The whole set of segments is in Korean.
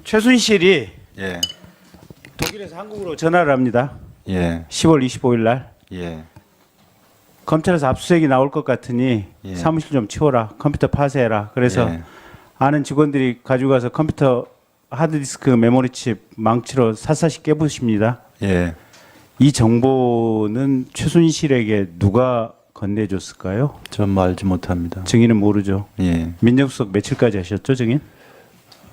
최순실이 예. 독일에서 한국으로 전화를 합니다. 예. 10월 25일 날. 예. 검찰에서 압수수색이 나올 것 같으니 예. 사무실 좀 치워라. 컴퓨터 파쇄해라. 그래서 예. 아는 직원들이 가지고 가서 컴퓨터 하드디스크 메모리칩 망치로 샅샅이 깨부십니다. 예. 이 정보는 최순실에게 누가 건네줬을까요? 전 알지 못합니다. 증인은 모르죠. 예. 민정수석 며칠까지 하셨죠, 증인?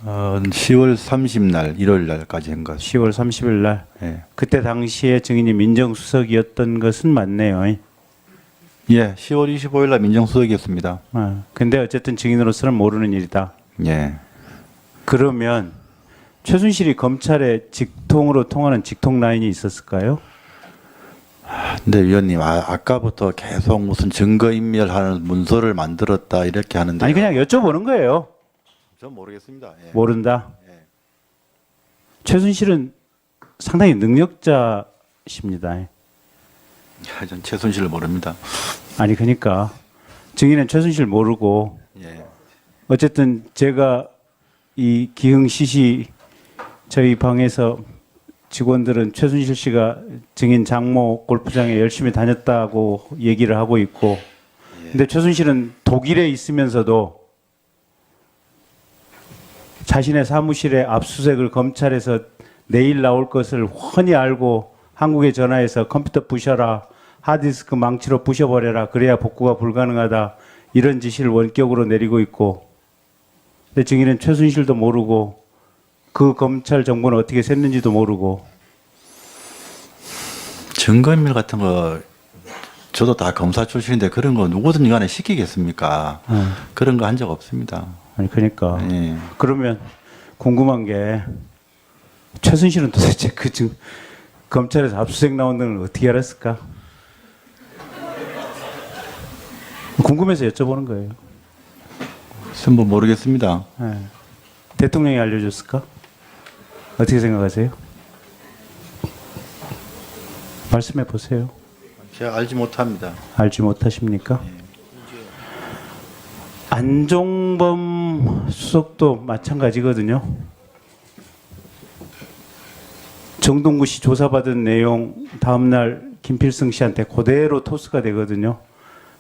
10월 30날, 1월 날까지 한 것. 10월 30일 날. 예. 그때 당시에 증인이 민정수석이었던 것은 맞네요. 예. 10월 25일 날 민정수석이었습니다. 근데 어쨌든 증인으로서는 모르는 일이다. 예. 그러면 최순실이 검찰에 직통으로 통하는 직통 라인이 있었을까요? 근데 위원님, 아까부터 계속 무슨 증거인멸하는 문서를 만들었다 이렇게 하는데. 아니 그냥 여쭤보는 거예요. 전 모르겠습니다. 예. 모른다. 예. 최순실은 상당히 능력자십니다. 전 최순실을 모릅니다. 아니 그러니까 증인은 최순실 모르고 예. 어쨌든 제가 이 기흥 시시 저희 방에서 직원들은 최순실 씨가 증인 장모 골프장에 열심히 다녔다고 얘기를 하고 있고 근데 최순실은 독일에 있으면서도 자신의 사무실에 압수수색을 검찰에서 내일 나올 것을 훤히 알고 한국에 전화해서 컴퓨터 부셔라, 하드디스크 망치로 부셔버려라, 그래야 복구가 불가능하다, 이런 지시를 원격으로 내리고 있고 근데 증인은 최순실도 모르고 그 검찰 정보는 어떻게 샜는지도 모르고. 증거인멸 같은 거 저도 다 검사 출신인데 그런 거 누구든 간에 시키겠습니까? 그런 거 한 적 없습니다. 아니 그러니까 예. 그러면 궁금한 게 최순실은 도대체 검찰에서 압수수색 나온다는 걸 어떻게 알았을까? 궁금해서 여쭤보는 거예요. 전부 모르겠습니다. 네. 대통령이 알려줬을까? 어떻게 생각하세요? 말씀해 보세요. 제가 알지 못합니다. 알지 못하십니까? 안종범 수석도 마찬가지거든요. 정동구 씨 조사받은 내용 다음날 김필승 씨한테 그대로 토스가 되거든요.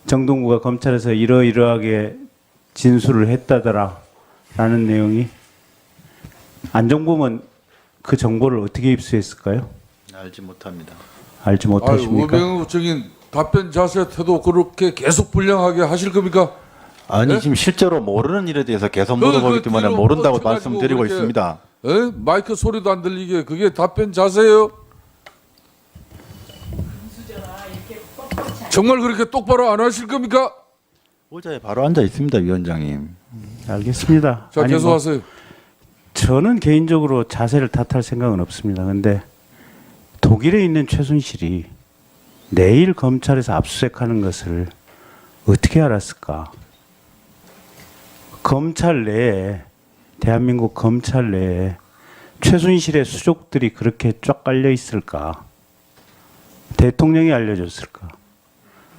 정동구가 검찰에서 이러이러하게 진술을 했다더라 라는 내용이. 안종범은 그 정보를 어떻게 입수했을까요? 알지 못합니다. 알지 못하십니까? 우병우 증인 답변 자세 태도 그렇게 계속 불량하게 하실 겁니까? 아니 네? 지금 실제로 모르는 일에 대해서 계속 물어보기 때문에 뒤로 모른다고 뻗쳐가지고 말씀드리고 그렇게, 있습니다. 에? 마이크 소리도 안 들리게 그게 답변 자세예요? 정말 그렇게 똑바로 안 하실 겁니까? 의자에 바로 앉아 있습니다, 위원장님. 알겠습니다. 자 아니, 계속하세요. 저는 개인적으로 자세를 탓할 생각은 없습니다. 근데 독일에 있는 최순실이 내일 검찰에서 압수수색하는 것을 어떻게 알았을까? 검찰 내에, 대한민국 검찰 내에 최순실의 수족들이 그렇게 쫙 깔려 있을까? 대통령이 알려줬을까?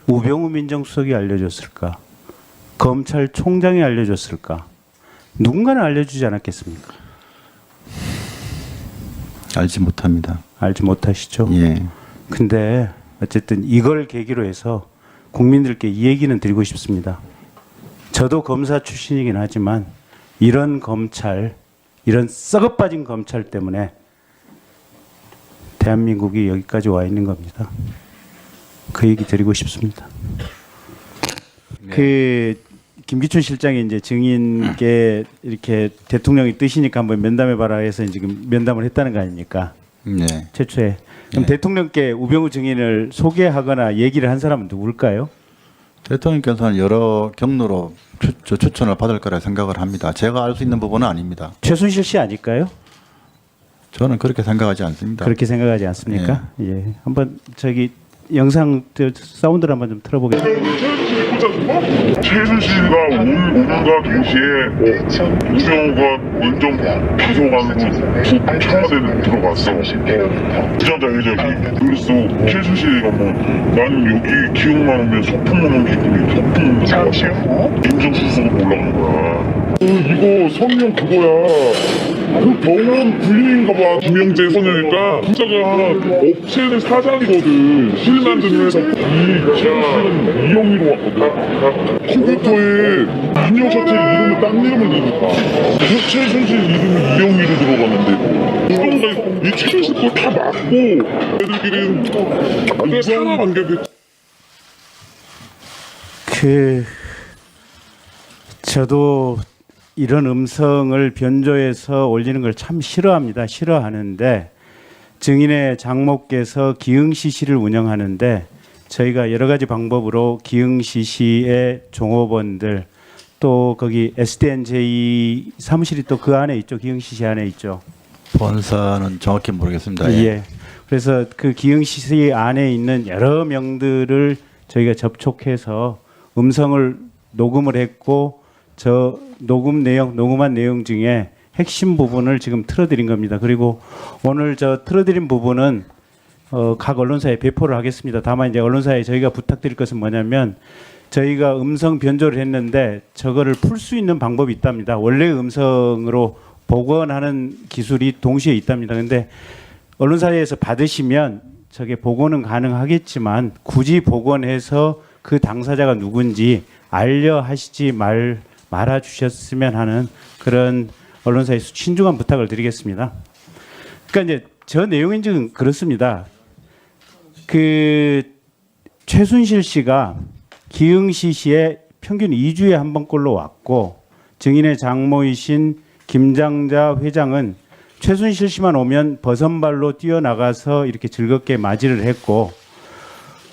우병우 민정수석이 알려줬을까? 검찰총장이 알려줬을까? 누군가는 알려주지 않았겠습니까? 알지 못합니다. 알지 못하시죠? 예. 근데 어쨌든 이걸 계기로 해서 국민들께 이 얘기는 드리고 싶습니다. 저도 검사 출신이긴 하지만 이런 검찰, 이런 썩어빠진 검찰 때문에 대한민국이 여기까지 와 있는 겁니다. 그 얘기 드리고 싶습니다. 그 김기춘 실장이 이제 증인께 이렇게 대통령이 뜨시니까 한번 면담해봐라 해서 지금 면담을 했다는 거 아닙니까? 네. 최초에. 그럼 네. 대통령께 우병우 증인을 소개하거나 얘기를 한 사람은 누굴까요? 대통령께서는 여러 경로로 추천을 받을 거라 생각을 합니다. 제가 알 수 있는 부분은 아닙니다. 최순실 씨 아닐까요? 저는 그렇게 생각하지 않습니다. 그렇게 생각하지 않습니까? 예. 한번 저기 영상 사운드를 한번 좀 틀어보겠습니다. 최순실과 오늘과 동시에 우병우가 민정 비서관으로 청와대를 들어갔어. 부장자 회장이. 그래서 최순실이가 뭐 나는 여기 기억만 하면 소품 오는 기분이 소품 민정수석으로 올라간 거야. 이거 성명 그거야. 그 병원 부인인가 봐. 김영재 소녀니까 부자가 업체는 사장이거든. 실 만드는 회사 최순실은 이영희로 왔거든. 컴퓨터에 인형 셔틀 이름을 딴 이름을 넣으니까 그 최순실 이름이 이영희로 들어가는데 그런가 이 최순실 거 다 맞고 애들끼리는 이상한 관계가 저도 이런 음성을 변조해서 올리는 걸 참 싫어합니다. 싫어하는데 증인의 장모께서 기흥시시를 운영하는데 저희가 여러 가지 방법으로 기흥시시의 종업원들 또 거기 SDNJ 사무실이 또 그 안에 있죠. 기흥시시 안에 있죠. 본사는 정확히 모르겠습니다. 예. 그래서 그 기흥시시 안에 있는 여러 명들을 저희가 접촉해서 음성을 녹음을 했고 저 녹음한 내용 중에 핵심 부분을 지금 틀어드린 겁니다. 그리고 오늘 저 틀어드린 부분은 각 언론사에 배포를 하겠습니다. 다만 이제 언론사에 저희가 부탁드릴 것은 뭐냐면 저희가 음성 변조를 했는데 저거를 풀 수 있는 방법이 있답니다. 원래 음성으로 복원하는 기술이 동시에 있답니다. 근데 언론사에서 받으시면 저게 복원은 가능하겠지만 굳이 복원해서 그 당사자가 누군지 알려 하시지 말아 주셨으면 하는 그런 언론사에서 신중한 부탁을 드리겠습니다. 그러니까 이제 저 내용인 적은 그렇습니다. 그 최순실 씨가 기흥시시에 평균 2주에 한 번꼴로 왔고 증인의 장모이신 김장자 회장은 최순실 씨만 오면 버선발로 뛰어나가서 이렇게 즐겁게 맞이를 했고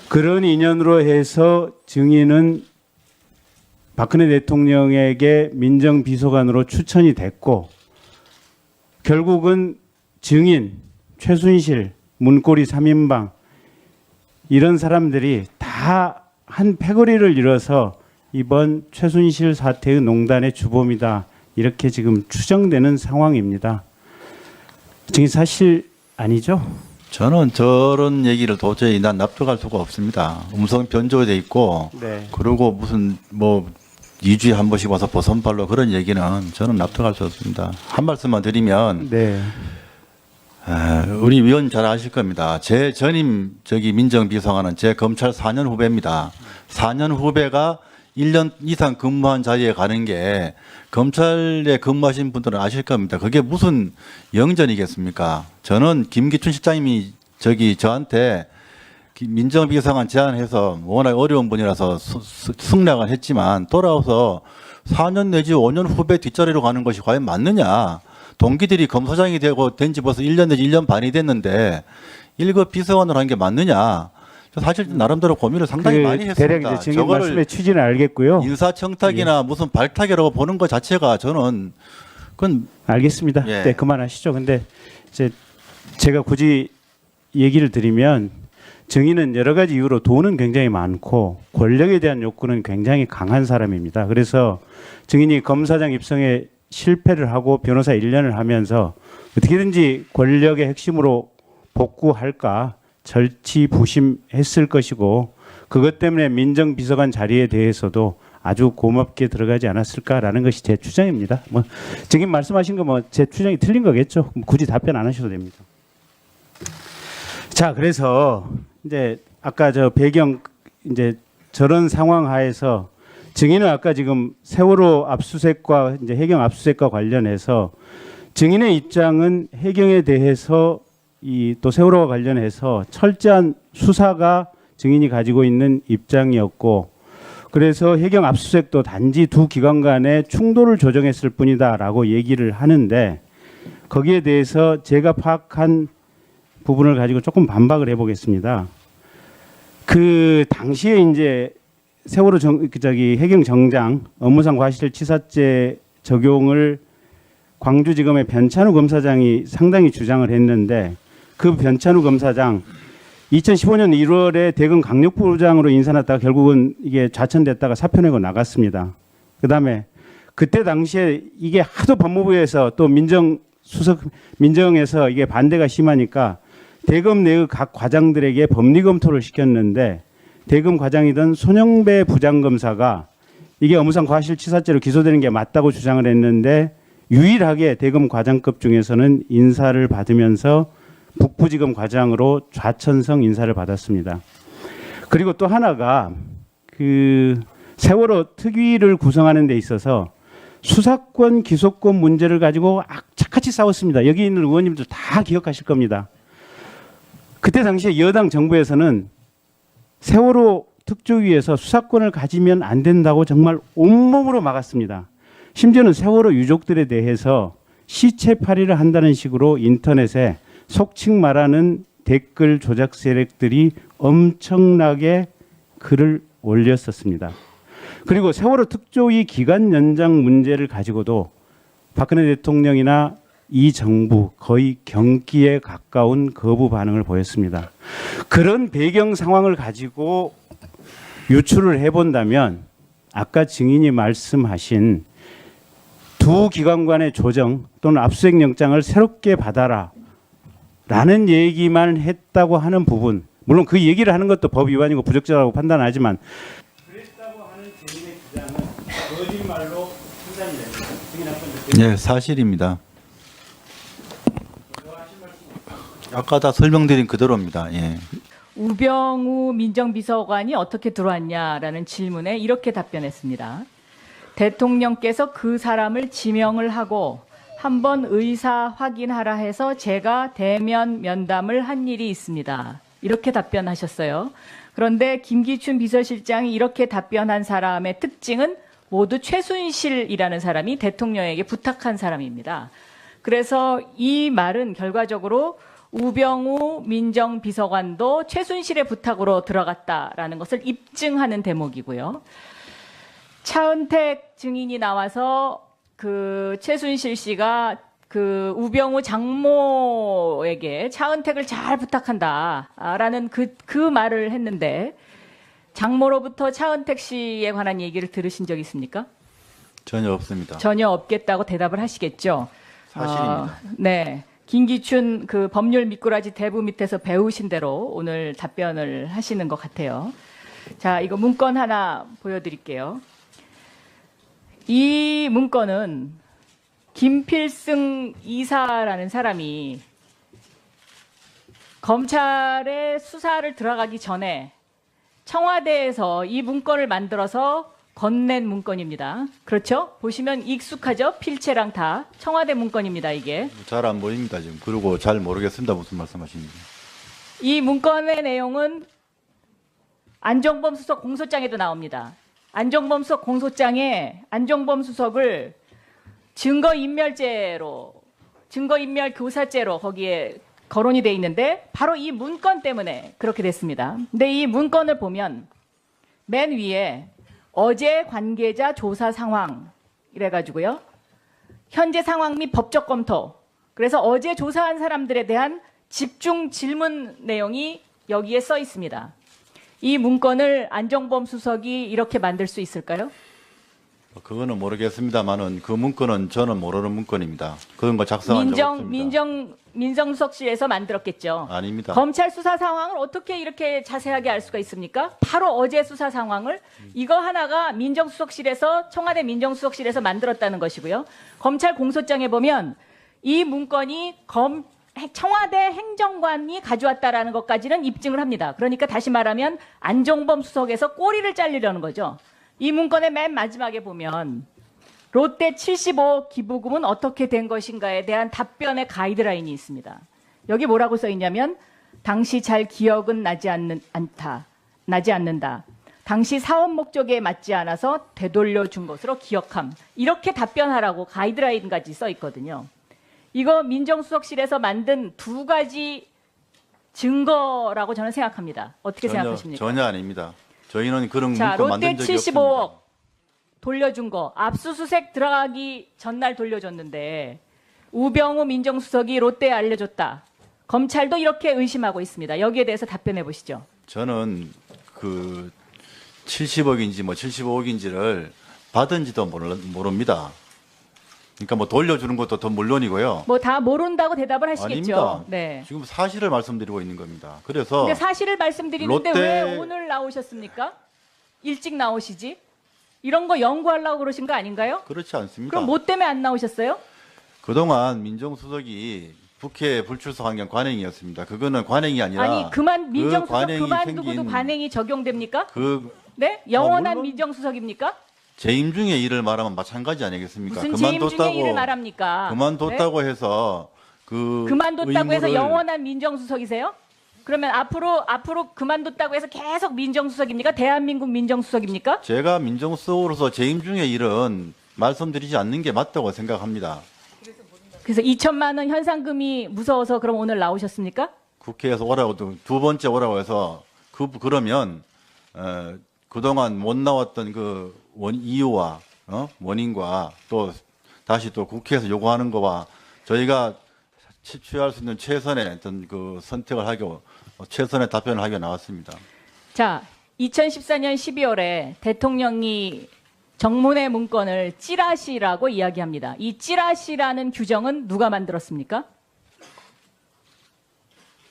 그런 인연으로 해서 증인은 박근혜 대통령에게 민정비서관으로 추천이 됐고 결국은 증인, 최순실, 문고리 3인방 이런 사람들이 다 한 패거리를 이뤄서 이번 최순실 사태의 농단의 주범이다. 이렇게 지금 추정되는 상황입니다. 증인 사실 아니죠? 저는 저런 얘기를 도저히 난 납득할 수가 없습니다. 음성 변조돼 있고 네. 그리고 무슨 뭐 2주에 한 번씩 와서 버선발로 그런 얘기는 저는 납득할 수 없습니다. 한 말씀만 드리면 네. 우리 위원 잘 아실 겁니다. 제 전임 민정비서관은 제 검찰 4년 후배입니다. 4년 후배가 1년 이상 근무한 자리에 가는 게 검찰에 근무하신 분들은 아실 겁니다. 그게 무슨 영전이겠습니까? 저는 김기춘 실장님이 저한테 민정비서관 제안해서 워낙 어려운 분이라서 승낙을 했지만 돌아와서 4년 내지 5년 후배 뒷자리로 가는 것이 과연 맞느냐? 동기들이 검사장이 되고 된 지 벌써 1년 내지 1년 반이 됐는데 1급 비서관으로 한 게 맞느냐? 사실 나름대로 고민을 상당히 많이 했습니다. 대략 이제 증인 말씀의 취지는 알겠고요. 인사청탁이나 무슨 발탁이라고 보는 것 자체가 저는 그건 알겠습니다. 예. 네, 그만하시죠. 근데 이제 제가 굳이 얘기를 드리면 증인은 여러 가지 이유로 돈은 굉장히 많고 권력에 대한 욕구는 굉장히 강한 사람입니다. 그래서 증인이 검사장 입성에 실패를 하고 변호사 1년을 하면서 어떻게든지 권력의 핵심으로 복구할까 절치부심했을 것이고 그것 때문에 민정비서관 자리에 대해서도 아주 고맙게 들어가지 않았을까라는 것이 제 추정입니다. 뭐 증인 말씀하신 거 뭐 제 추정이 틀린 거겠죠. 굳이 답변 안 하셔도 됩니다. 자, 그래서 이제 아까 저 배경 이제 저런 상황 하에서 증인은 아까 지금 세월호 압수수색과 이제 해경 압수수색과 관련해서 증인의 입장은 해경에 대해서 이 또 세월호와 관련해서 철저한 수사가 증인이 가지고 있는 입장이었고 그래서 해경 압수수색도 단지 두 기관 간의 충돌을 조정했을 뿐이다라고 얘기를 하는데 거기에 대해서 제가 파악한 부분을 가지고 조금 반박을 해보겠습니다. 그 당시에 이제 세월호 해경 정장 업무상 과실치사죄 적용을 광주지검의 변찬우 검사장이 상당히 주장을 했는데 그 변찬우 검사장 2015년 1월에 대검 강력부장으로 인사났다가 결국은 이게 좌천됐다가 사표 내고 나갔습니다. 그다음에 그때 당시에 이게 하도 법무부에서 또 민정에서 이게 반대가 심하니까 대검 내의 각 과장들에게 법리 검토를 시켰는데 대검 과장이던 손영배 부장검사가 이게 업무상 과실치사죄로 기소되는 게 맞다고 주장을 했는데 유일하게 대검 과장급 중에서는 인사를 받으면서 북부지검 과장으로 좌천성 인사를 받았습니다. 그리고 또 하나가 그 세월호 특위를 구성하는 데 있어서 수사권 기소권 문제를 가지고 악착같이 싸웠습니다. 여기 있는 의원님들 다 기억하실 겁니다. 그때 당시에 여당 정부에서는 세월호 특조위에서 수사권을 가지면 안 된다고 정말 온몸으로 막았습니다. 심지어는 세월호 유족들에 대해서 시체팔이를 한다는 식으로 인터넷에 속칭 말하는 댓글 조작 세력들이 엄청나게 글을 올렸었습니다. 그리고 세월호 특조위 기간 연장 문제를 가지고도 박근혜 대통령이나 이 정부 거의 경기에 가까운 거부 반응을 보였습니다. 그런 배경 상황을 가지고 유추를 해본다면 아까 증인이 말씀하신 두 기관 간의 조정 또는 압수수색 영장을 새롭게 받아라 라는 얘기만 했다고 하는 부분, 물론 그 얘기를 하는 것도 법 위반이고 부적절하고 판단하지만 그랬다고 하는 증인의 주장은 거짓말로 판단이 됩니다. 증인 한 번 더. 네, 사실입니다. 아까 다 설명드린 그대로입니다. 예. 우병우 민정비서관이 어떻게 들어왔냐라는 질문에 이렇게 답변했습니다. 대통령께서 그 사람을 지명을 하고 한번 의사 확인하라 해서 제가 대면 면담을 한 일이 있습니다. 이렇게 답변하셨어요. 그런데 김기춘 비서실장이 이렇게 답변한 사람의 특징은 모두 최순실이라는 사람이 대통령에게 부탁한 사람입니다. 그래서 이 말은 결과적으로 우병우 민정비서관도 최순실의 부탁으로 들어갔다라는 것을 입증하는 대목이고요. 차은택 증인이 나와서 그 최순실 씨가 그 우병우 장모에게 차은택을 잘 부탁한다라는 그 말을 했는데 장모로부터 차은택 씨에 관한 얘기를 들으신 적 있습니까? 전혀 없습니다. 전혀 없겠다고 대답을 하시겠죠. 사실입니다. 네. 김기춘 그 법률 미꾸라지 대부 밑에서 배우신 대로 오늘 답변을 하시는 것 같아요. 자, 이거 문건 하나 보여드릴게요. 이 문건은 김필승 이사라는 사람이 검찰의 수사를 들어가기 전에 청와대에서 이 문건을 만들어서 건넨 문건입니다. 그렇죠? 보시면 익숙하죠? 필체랑 다 청와대 문건입니다. 이게. 잘 안 보입니다 지금. 그리고 잘 모르겠습니다 무슨 말씀하시는지. 이 문건의 내용은 안종범 수석 공소장에도 나옵니다. 안종범 수석 공소장에 안종범 수석을 증거인멸죄로, 증거인멸교사죄로 거기에 거론이 돼 있는데 바로 이 문건 때문에 그렇게 됐습니다. 근데 이 문건을 보면 맨 위에 어제 관계자 조사 상황 이래가지고요. 현재 상황 및 법적 검토. 그래서 어제 조사한 사람들에 대한 집중 질문 내용이 여기에 써 있습니다. 이 문건을 안종범 수석이 이렇게 만들 수 있을까요? 그거는 모르겠습니다만은 그 문건은 저는 모르는 문건입니다. 그런 거 작성한 적 없습니다. 민정수석실에서 만들었겠죠. 아닙니다. 검찰 수사 상황을 어떻게 이렇게 자세하게 알 수가 있습니까? 바로 어제 수사 상황을 이거 하나가 민정수석실에서 청와대 민정수석실에서 만들었다는 것이고요. 검찰 공소장에 보면 이 문건이 청와대 행정관이 가져왔다라는 것까지는 입증을 합니다. 그러니까 다시 말하면 안종범 수석에서 꼬리를 자르려는 거죠. 이 문건의 맨 마지막에 보면 롯데 75억 기부금은 어떻게 된 것인가에 대한 답변의 가이드라인이 있습니다. 여기 뭐라고 써 있냐면 당시 잘 기억은 나지 않는다. 당시 사업 목적에 맞지 않아서 되돌려 준 것으로 기억함. 이렇게 답변하라고 가이드라인까지 써 있거든요. 이거 민정수석실에서 만든 두 가지 증거라고 저는 생각합니다. 어떻게 생각하십니까? 전혀 아닙니다. 저희는 그런 자, 문건 롯데 만든 적이 75억 없습니다. 돌려준 거 압수수색 들어가기 전날 돌려줬는데 우병우 민정수석이 롯데에 알려줬다. 검찰도 이렇게 의심하고 있습니다. 여기에 대해서 답변해 보시죠. 저는 그 70억인지 뭐 75억인지를 받은지도 모릅니다. 그러니까 뭐 돌려주는 것도 더 물론이고요. 뭐 다 모른다고 대답을 하시겠죠. 아닙니다. 네. 지금 사실을 말씀드리고 있는 겁니다. 그래서 근데 사실을 말씀드리는데 롯데- 왜 오늘 나오셨습니까? 일찍 나오시지? 이런 거 연구하려고 그러신 거 아닌가요? 그렇지 않습니다. 그럼 뭐 때문에 안 나오셨어요? 그동안 민정수석이 국회 불출석 경 관행이었습니다. 그거는 관행이 아니라 아니 민정수석 관행이 그만두고도 생긴 관행이 적용됩니까? 그 네? 영원한 물론- 민정수석입니까? 재임 중에 일을 말하면 마찬가지 아니겠습니까? 무슨 재임 중에 일을 말합니까? 그만뒀다고 해서 그 그만뒀다고 해서 의무를 영원한 민정수석이세요? 그러면 앞으로 그만뒀다고 해서 계속 민정수석입니까? 대한민국 민정수석입니까? 제가 민정수석으로서 재임 중의 일은 말씀드리지 않는 게 맞다고 생각합니다. 그래서 2천만 원 현상금이 무서워서 그럼 오늘 나오셨습니까? 국회에서 오라고 두 번째 오라고 해서 그러면 그동안 못 나왔던 그 이유와 원인과 또 다시 또 국회에서 요구하는 거와 저희가 취할 수 있는 최선의 어떤 그 선택을 하고 최선의 답변을 하기 나왔습니다. 자, 2014년 12월에 대통령이 정문회 문건을 찌라시라고 이야기합니다. 이 찌라시라는 규정은 누가 만들었습니까?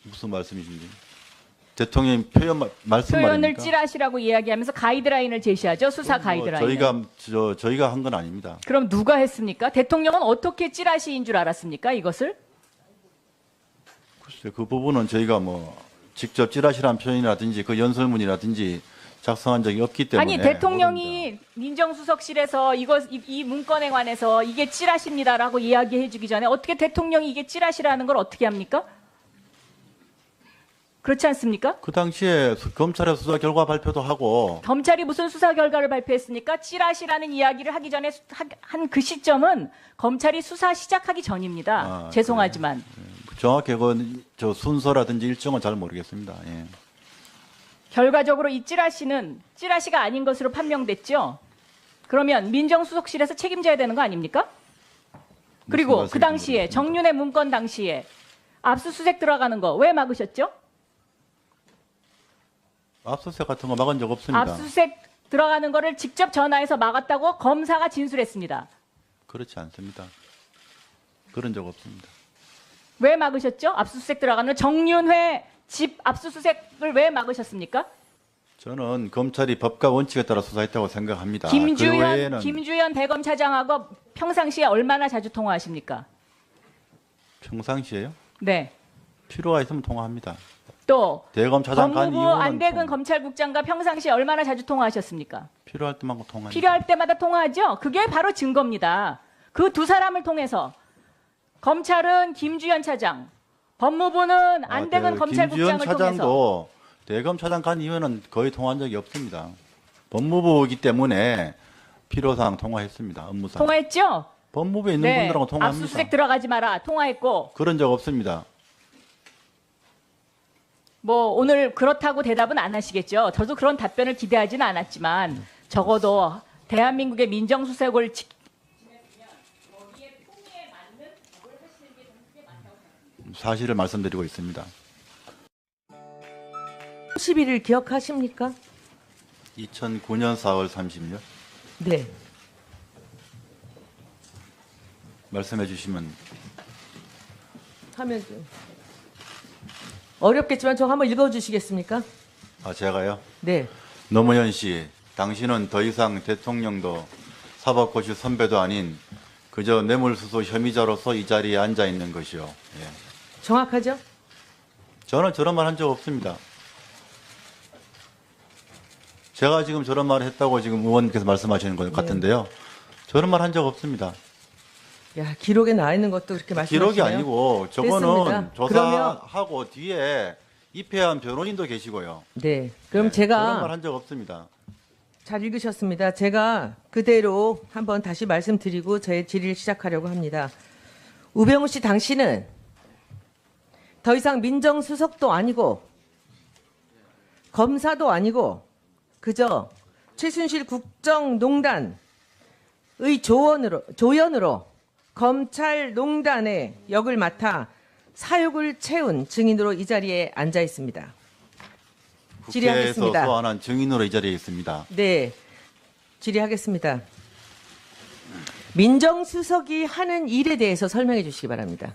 무슨 말씀이신지. 대통령 말씀 표현을 말입니까? 찌라시라고 이야기하면서 가이드라인을 제시하죠. 수사 가이드라인. 저희가 한 건 아닙니다. 그럼 누가 했습니까? 대통령은 어떻게 찌라시인 줄 알았습니까? 이것을? 글쎄, 그 부분은 저희가 뭐 직접 찌라시란 표현이라든지 그 연설문이라든지 작성한 적이 없기 때문에 아니 대통령이 민정수석실에서 이 문건에 관해서 이게 찌라시입니다라고 이야기해주기 전에 어떻게 대통령이 이게 찌라시라는 걸 어떻게 합니까? 그렇지 않습니까? 그 당시에 검찰의 수사 결과 발표도 하고 검찰이 무슨 수사 결과를 발표했습니까? 찌라시라는 이야기를 하기 전에 한 그 시점은 검찰이 수사 시작하기 전입니다. 아, 죄송하지만. 정확히 저 순서라든지 일정은 잘 모르겠습니다. 예. 결과적으로 이 찌라시가 아닌 것으로 판명됐죠. 그러면 민정수석실에서 책임져야 되는 거 아닙니까? 그리고 그 말씀인지 당시에 모르겠습니다. 정윤회 문건 당시에 압수수색 들어가는 거 왜 막으셨죠? 압수수색 같은 거 막은 적 없습니다. 압수수색 들어가는 거를 직접 전화해서 막았다고 검사가 진술했습니다. 그렇지 않습니다. 그런 적 없습니다. 왜 막으셨죠? 압수수색 들어가는 정윤회 집 압수수색을 왜 막으셨습니까? 저는 검찰이 법과 원칙에 따라 수사했다고 생각합니다. 그 외에는 김주현 대검차장하고 평상시에 얼마나 자주 통화하십니까? 평상시에요? 네. 필요가 있으면 통화합니다. 또 대검차장 간 법무부 이후는 안대근 검찰국장과 평상시에 얼마나 자주 통화하셨습니까? 필요할 때만 통화합니다. 필요할 때마다 통화하죠. 그게 바로 증거입니다. 그 두 사람을 통해서 검찰은 김주현 차장, 법무부는 안대근 검찰국장을 김주현 통해서 차장도 대검차장 간 이후에는 거의 통화한 적이 없습니다. 법무부이기 때문에 필요사항 통화했습니다. 업무상. 통화했죠. 법무부에 있는 네. 분들하고 통화합니다. 압수수색 들어가지 마라. 통화했고 그런 적 없습니다. 뭐 오늘 그렇다고 대답은 안 하시겠죠. 저도 그런 답변을 기대하지는 않았지만 적어도 대한민국의 민정수석을 사실을 말씀드리고 있습니다. 11일 기억하십니까? 2009년 4월 30일 네. 말씀해 주시면 하면 좀 어렵겠지만 저 한번 읽어주시겠습니까? 제가요. 네. 노무현 씨, 당신은 더 이상 대통령도 사법고시 선배도 아닌 그저 뇌물수수 혐의자로서 이 자리에 앉아 있는 것이요. 예. 정확하죠? 저는 저런 말 한 적 없습니다. 제가 지금 저런 말을 했다고 지금 의원께서 말씀하시는 것 같은데요. 저런 말 한 적 없습니다. 야, 기록에 나와 있는 것도 그렇게 말씀하시네요. 기록이 아니고 저거는 됐습니다. 조사하고 뒤에 입회한 변호인도 계시고요. 네. 그럼 네, 그런 말 제가 한 적 없습니다. 잘 읽으셨습니다. 제가 그대로 한번 다시 말씀드리고 제 질의를 시작하려고 합니다. 우병우 씨 당신은 더 이상 민정수석도 아니고 검사도 아니고 그저 최순실 국정농단의 조연으로 검찰농단의 역을 맡아 사욕을 채운 증인으로 이 자리에 앉아 있습니다. 국회에서 질의하겠습니다. 소환한 증인으로 이 자리에 있습니다. 네, 질의하겠습니다. 민정수석이 하는 일에 대해서 설명해 주시기 바랍니다.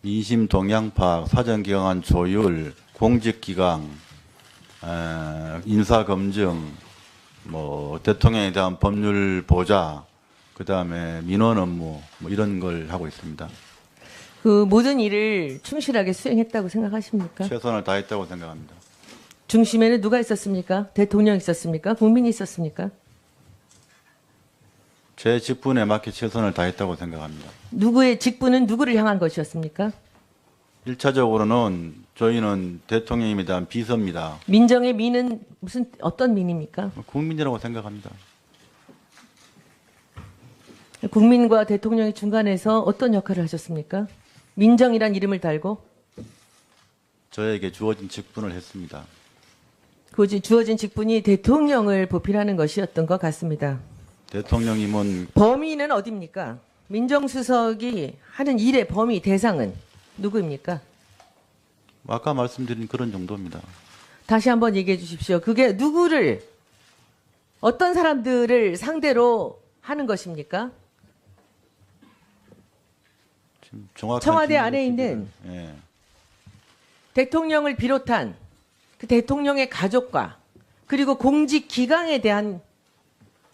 민심 동향 파악, 사전 기강안 조율, 공직 기강, 인사 검증, 뭐 대통령에 대한 법률 보좌, 그다음에 민원 업무 뭐 이런 걸 하고 있습니다. 그 모든 일을 충실하게 수행했다고 생각하십니까? 최선을 다했다고 생각합니다. 중심에는 누가 있었습니까? 대통령이 있었습니까? 국민이 있었습니까? 제 직분에 맞게 최선을 다했다고 생각합니다. 누구의 직분은 누구를 향한 것이었습니까? 1차적으로는 저희는 대통령님에 대한 비서입니다. 민정의 민은 무슨 어떤 민입니까? 국민이라고 생각합니다. 국민과 대통령의 중간에서 어떤 역할을 하셨습니까? 민정이란 이름을 달고 저에게 주어진 직분을 했습니다. 그 주어진 직분이 대통령을 보필하는 것이었던 것 같습니다. 대통령님은 범위는 어디입니까? 민정수석이 하는 일의 범위 대상은 누구입니까? 아까 말씀드린 그런 정도입니다. 다시 한번 얘기해 주십시오. 그게 누구를 어떤 사람들을 상대로 하는 것입니까? 지금 정확한 청와대 질문을 안에 주시기를. 있는 예. 대통령을 비롯한 그 대통령의 가족과 그리고 공직 기강에 대한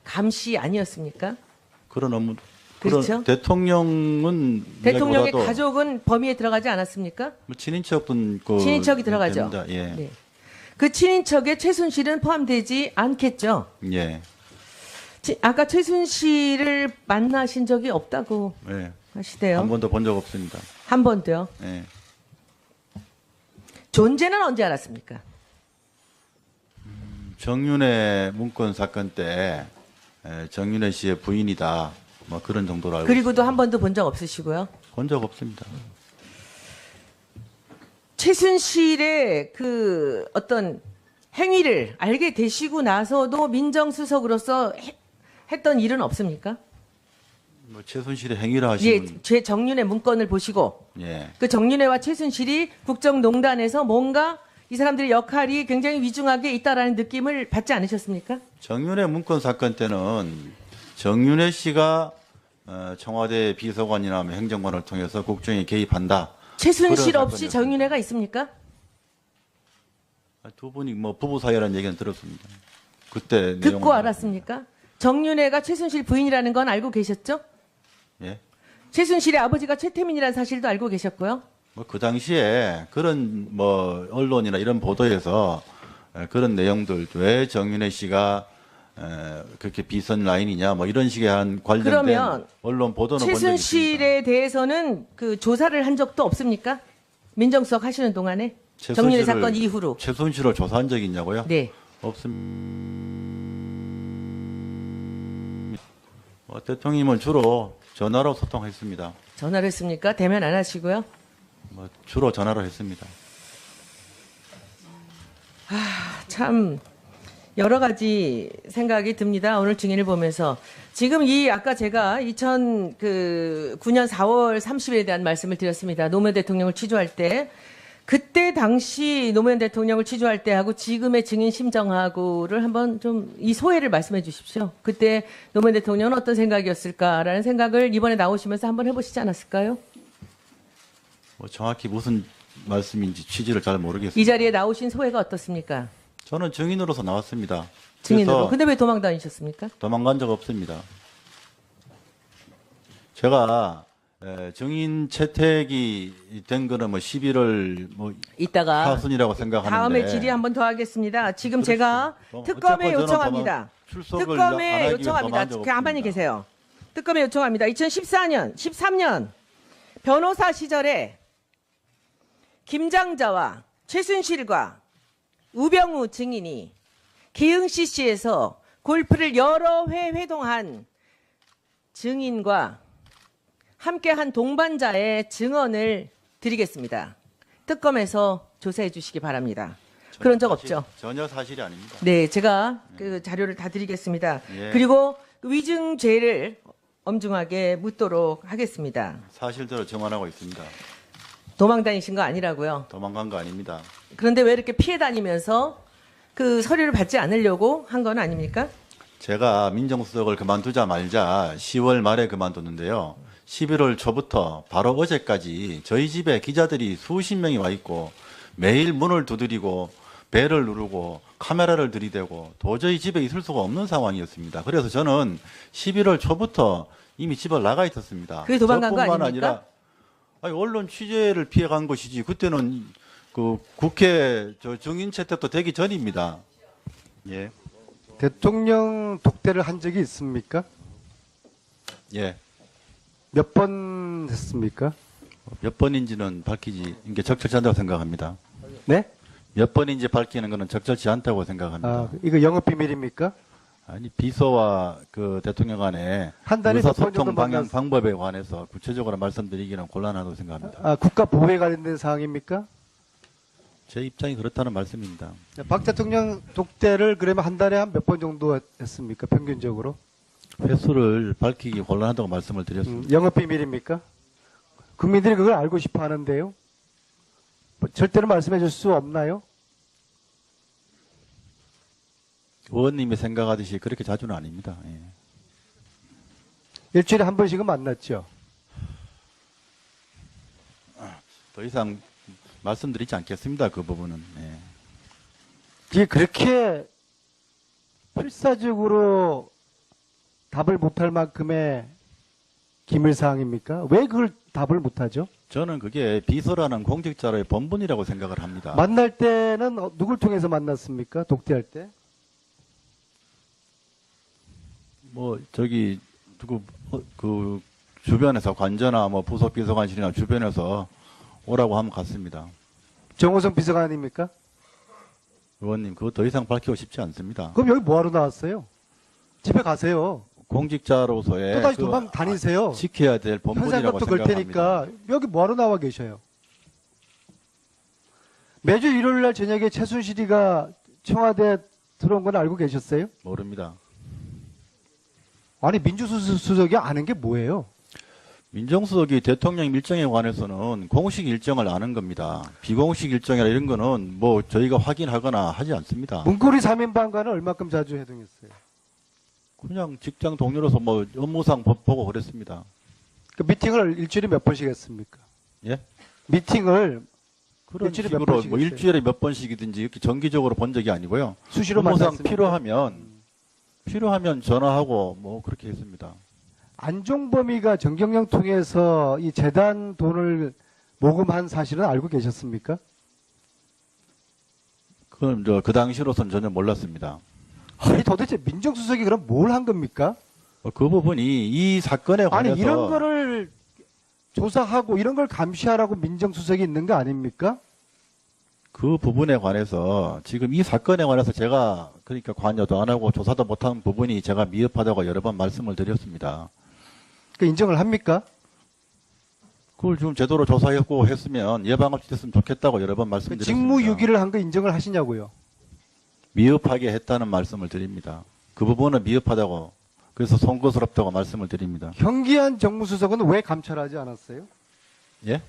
감시 아니었습니까? 그런 업무 그렇죠. 그런 대통령은 대통령의 이야기보다도 가족은 범위에 들어가지 않았습니까? 뭐 친인척분 친인척이 들어가죠. 됩니다. 예. 네. 그 친인척에 최순실은 포함되지 않겠죠. 예. 아까 최순실을 만나신 적이 없다고 예. 하시대요. 한 번도 본 적 없습니다. 한 번도요. 예. 존재는 언제 알았습니까? 정윤회 문건 사건 때 정윤회 씨의 부인이다. 뭐 그런 정도로 알고 그리고도 한 번도 본 적 없으시고요. 본 적 없습니다. 최순실의 그 어떤 행위를 알게 되시고 나서도 민정수석으로서 했던 일은 없습니까? 뭐 최순실의 행위라 예, 하시면 제 정윤회 문건을 보시고 예. 그 정윤회와 최순실이 국정농단에서 뭔가 이 사람들의 역할이 굉장히 위중하게 있다라는 느낌을 받지 않으셨습니까? 정윤회 문건 사건 때는 정윤회 씨가 청와대 비서관이나 뭐 행정관을 통해서 국정에 개입한다. 최순실 그런 없이 사건이었습니다. 정윤회가 있습니까? 두 분이 뭐 부부 사이라는 얘기는 들었습니다. 그때 듣고 내용은 알았습니까? 정윤회가 최순실 부인이라는 건 알고 계셨죠? 예. 최순실의 아버지가 최태민이라는 사실도 알고 계셨고요. 뭐 그 당시에 그런 뭐 언론이나 이런 보도에서 그런 내용들 왜 정윤회 씨가 그렇게 비선 라인이냐 뭐 이런 식의 한 관련된 그러면 언론 보도는 본 적이 있습니다. 최순실에 대해서는 그 조사를 한 적도 없습니까? 민정수석 하시는 동안에 정윤회 사건 이후로. 최순실을 조사한 적이 있냐고요? 네. 없습니다. 대통령님은 주로 전화로 소통했습니다. 전화를 했습니까? 대면 안 하시고요. 뭐 주로 전화로 했습니다. 참 여러 가지 생각이 듭니다. 오늘 증인을 보면서 지금 이 아까 제가 2009년 4월 30일에 대한 말씀을 드렸습니다. 노무현 대통령을 취조할 때 그때 당시 노무현 대통령을 취조할 때하고 지금의 증인 심정하고를 한번 좀 이 소회를 말씀해 주십시오. 그때 노무현 대통령은 어떤 생각이었을까라는 생각을 이번에 나오시면서 한번 해보시지 않았을까요? 뭐 정확히 무슨 말씀인지 취지를 잘 모르겠습니다. 이 자리에 나오신 소회가 어떻습니까? 저는 증인으로서 나왔습니다. 증인으로. 그래서 근데 왜 도망 다니셨습니까? 도망간 적 없습니다. 제가 증인 채택이 된 거는 뭐 11월 뭐 이따가 하순이라고 생각하는데 다음에 질의 한 번 더 하겠습니다. 지금 제가 특검에 어쨌건 저는 요청합니다. 출석을 안 특검에 하기 위해서 요청합니다. 도망한 적 가만히 없습니다. 계세요. 특검에 요청합니다. 2014년, 13년 변호사 시절에 김장자와 최순실과 우병우 증인이 기흥 CC에서 골프를 여러 회 회동한 증인과 함께한 동반자의 증언을 드리겠습니다. 특검에서 조사해 주시기 바랍니다. 그런 적 없죠? 전혀 사실이 아닙니다. 네, 제가 그 자료를 다 드리겠습니다. 예. 그리고 위증죄를 엄중하게 묻도록 하겠습니다. 사실대로 정언하고 있습니다. 도망 다니신 거 아니라고요. 도망간 거 아닙니다. 그런데 왜 이렇게 피해 다니면서 그 서류를 받지 않으려고 한 건 아닙니까? 제가 민정수석을 그만두자 말자 10월 말에 그만뒀는데요. 11월 초부터 바로 어제까지 저희 집에 기자들이 수십 명이 와 있고 매일 문을 두드리고 벨을 누르고 카메라를 들이대고 도저히 집에 있을 수가 없는 상황이었습니다. 그래서 저는 11월 초부터 이미 집을 나가 있었습니다. 그게 도망간 거 저뿐만 아닙니까? 아니라 아니, 언론 취재를 피해간 것이지 그때는 그 국회 증인 채택도 되기 전입니다. 예, 대통령 독대를 한 적이 있습니까? 예. 몇 번 했습니까? 몇 번인지는 밝히지 이게 적절치 않다고 생각합니다. 네? 몇 번인지 밝히는 것은 적절치 않다고 생각합니다. 아, 이거 영업 비밀입니까? 아니 비서와 그 대통령 간의 한 달에 몇번 의사소통 정도 방향 만났- 방법에 관해서 구체적으로 말씀드리기는 곤란하다고 생각합니다. 아, 국가 보호에 관련된 사항입니까? 제 입장이 그렇다는 말씀입니다. 박 대통령 독대를 그러면 한 달에 한 몇 번 정도 했습니까? 평균적으로? 횟수를 밝히기 곤란하다고 말씀을 드렸습니다. 영업 비밀입니까? 국민들이 그걸 알고 싶어 하는데요. 뭐 절대로 말씀해 줄 수 없나요? 의원님이 생각하듯이 그렇게 자주는 아닙니다. 예. 일주일에 한 번씩은 만났죠. 더 이상 말씀드리지 않겠습니다. 그 부분은. 예. 이게 그렇게 필사적으로 답을 못할 만큼의 기밀사항입니까? 왜 그걸 답을 못하죠? 저는 그게 비서라는 공직자로의 본분이라고 생각을 합니다. 만날 때는 누굴 통해서 만났습니까? 독대할 때? 뭐 저기 누구 그 주변에서 관저나 뭐 부속 비서관실이나 주변에서 오라고 하면 갔습니다. 정호성 비서관입니까? 의원님 그거 더 이상 밝히고 싶지 않습니다. 그럼 여기 뭐하러 나왔어요? 집에 가세요. 공직자로서의 또 다시 그 도망 다니세요. 지켜야 될 본분이라고 현상금도 걸 생각합니다. 테니까 여기 뭐하러 나와 계셔요? 매주 일요일 날 저녁에 최순실이가 청와대 들어온 건 알고 계셨어요? 모릅니다. 아니 민주수석이 아는 게 뭐예요? 민정수석이 대통령 일정에 관해서는 공식 일정을 아는 겁니다. 비공식 일정이나 이런 거는 뭐 저희가 확인하거나 하지 않습니다. 문고리 3인방과는 얼마큼 자주 회동했어요? 그냥 직장 동료로서 뭐 업무상 보고 그랬습니다. 그 미팅을 일주일에 몇 번씩 했습니까? 예? 미팅을 그런 일주일에 몇 식으로 번씩 뭐 했어요? 일주일에 몇 번씩이든지 이렇게 정기적으로 본 적이 아니고요. 수시로 업무상 만났습니까? 필요하면 전화하고 뭐 그렇게 했습니다. 안종범이가 정경영 통해서 이 재단 돈을 모금한 사실은 알고 계셨습니까? 그건 그 당시로서는 전혀 몰랐습니다. 아니 도대체 민정수석이 그럼 뭘 한 겁니까? 그 부분이 이 사건에 관해서 아니 이런 거를 조사하고 이런 걸 감시하라고 민정수석이 있는 거 아닙니까? 그 부분에 관해서 지금 이 사건에 관해서 제가 그러니까 관여도 안 하고 조사도 못한 부분이 제가 미흡하다고 여러 번 말씀을 드렸습니다. 그 인정을 합니까? 그걸 좀 제대로 조사했고 했으면 예방 없이 됐으면 좋겠다고 여러 번 그 말씀드렸습니다. 직무유기를 한 거 인정을 하시냐고요? 미흡하게 했다는 말씀을 드립니다. 그 부분은 미흡하다고 그래서 송구스럽다고 말씀을 드립니다. 현기한 정무수석은 왜 감찰하지 않았어요? 예?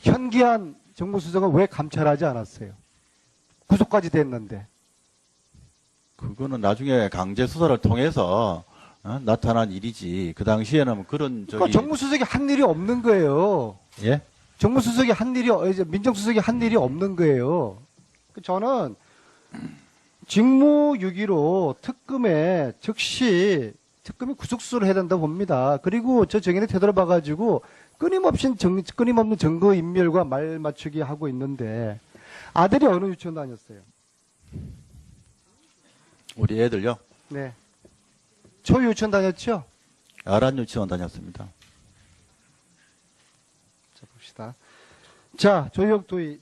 현기한 정무수석은 왜 감찰하지 않았어요? 구속까지 됐는데. 그거는 나중에 강제 수사를 통해서 나타난 일이지. 그 당시에는 뭐 그런 그러니까 정무수석이 한 일이 없는 거예요. 예? 정무수석이 한 일이 이제 민정수석이 한 일이 없는 거예요. 저는 직무유기로 특검에 즉시 특검이 구속수를 해야 된다고 봅니다. 그리고 저 정인의 태도를 봐가지고 끊임없는 증거 인멸과 말 맞추기 하고 있는데 아들이 어느 유치원 다녔어요? 우리 애들요? 네. 초유치원 다녔죠? 아란 유치원 다녔습니다. 자, 봅시다. 자, 조혁 도의.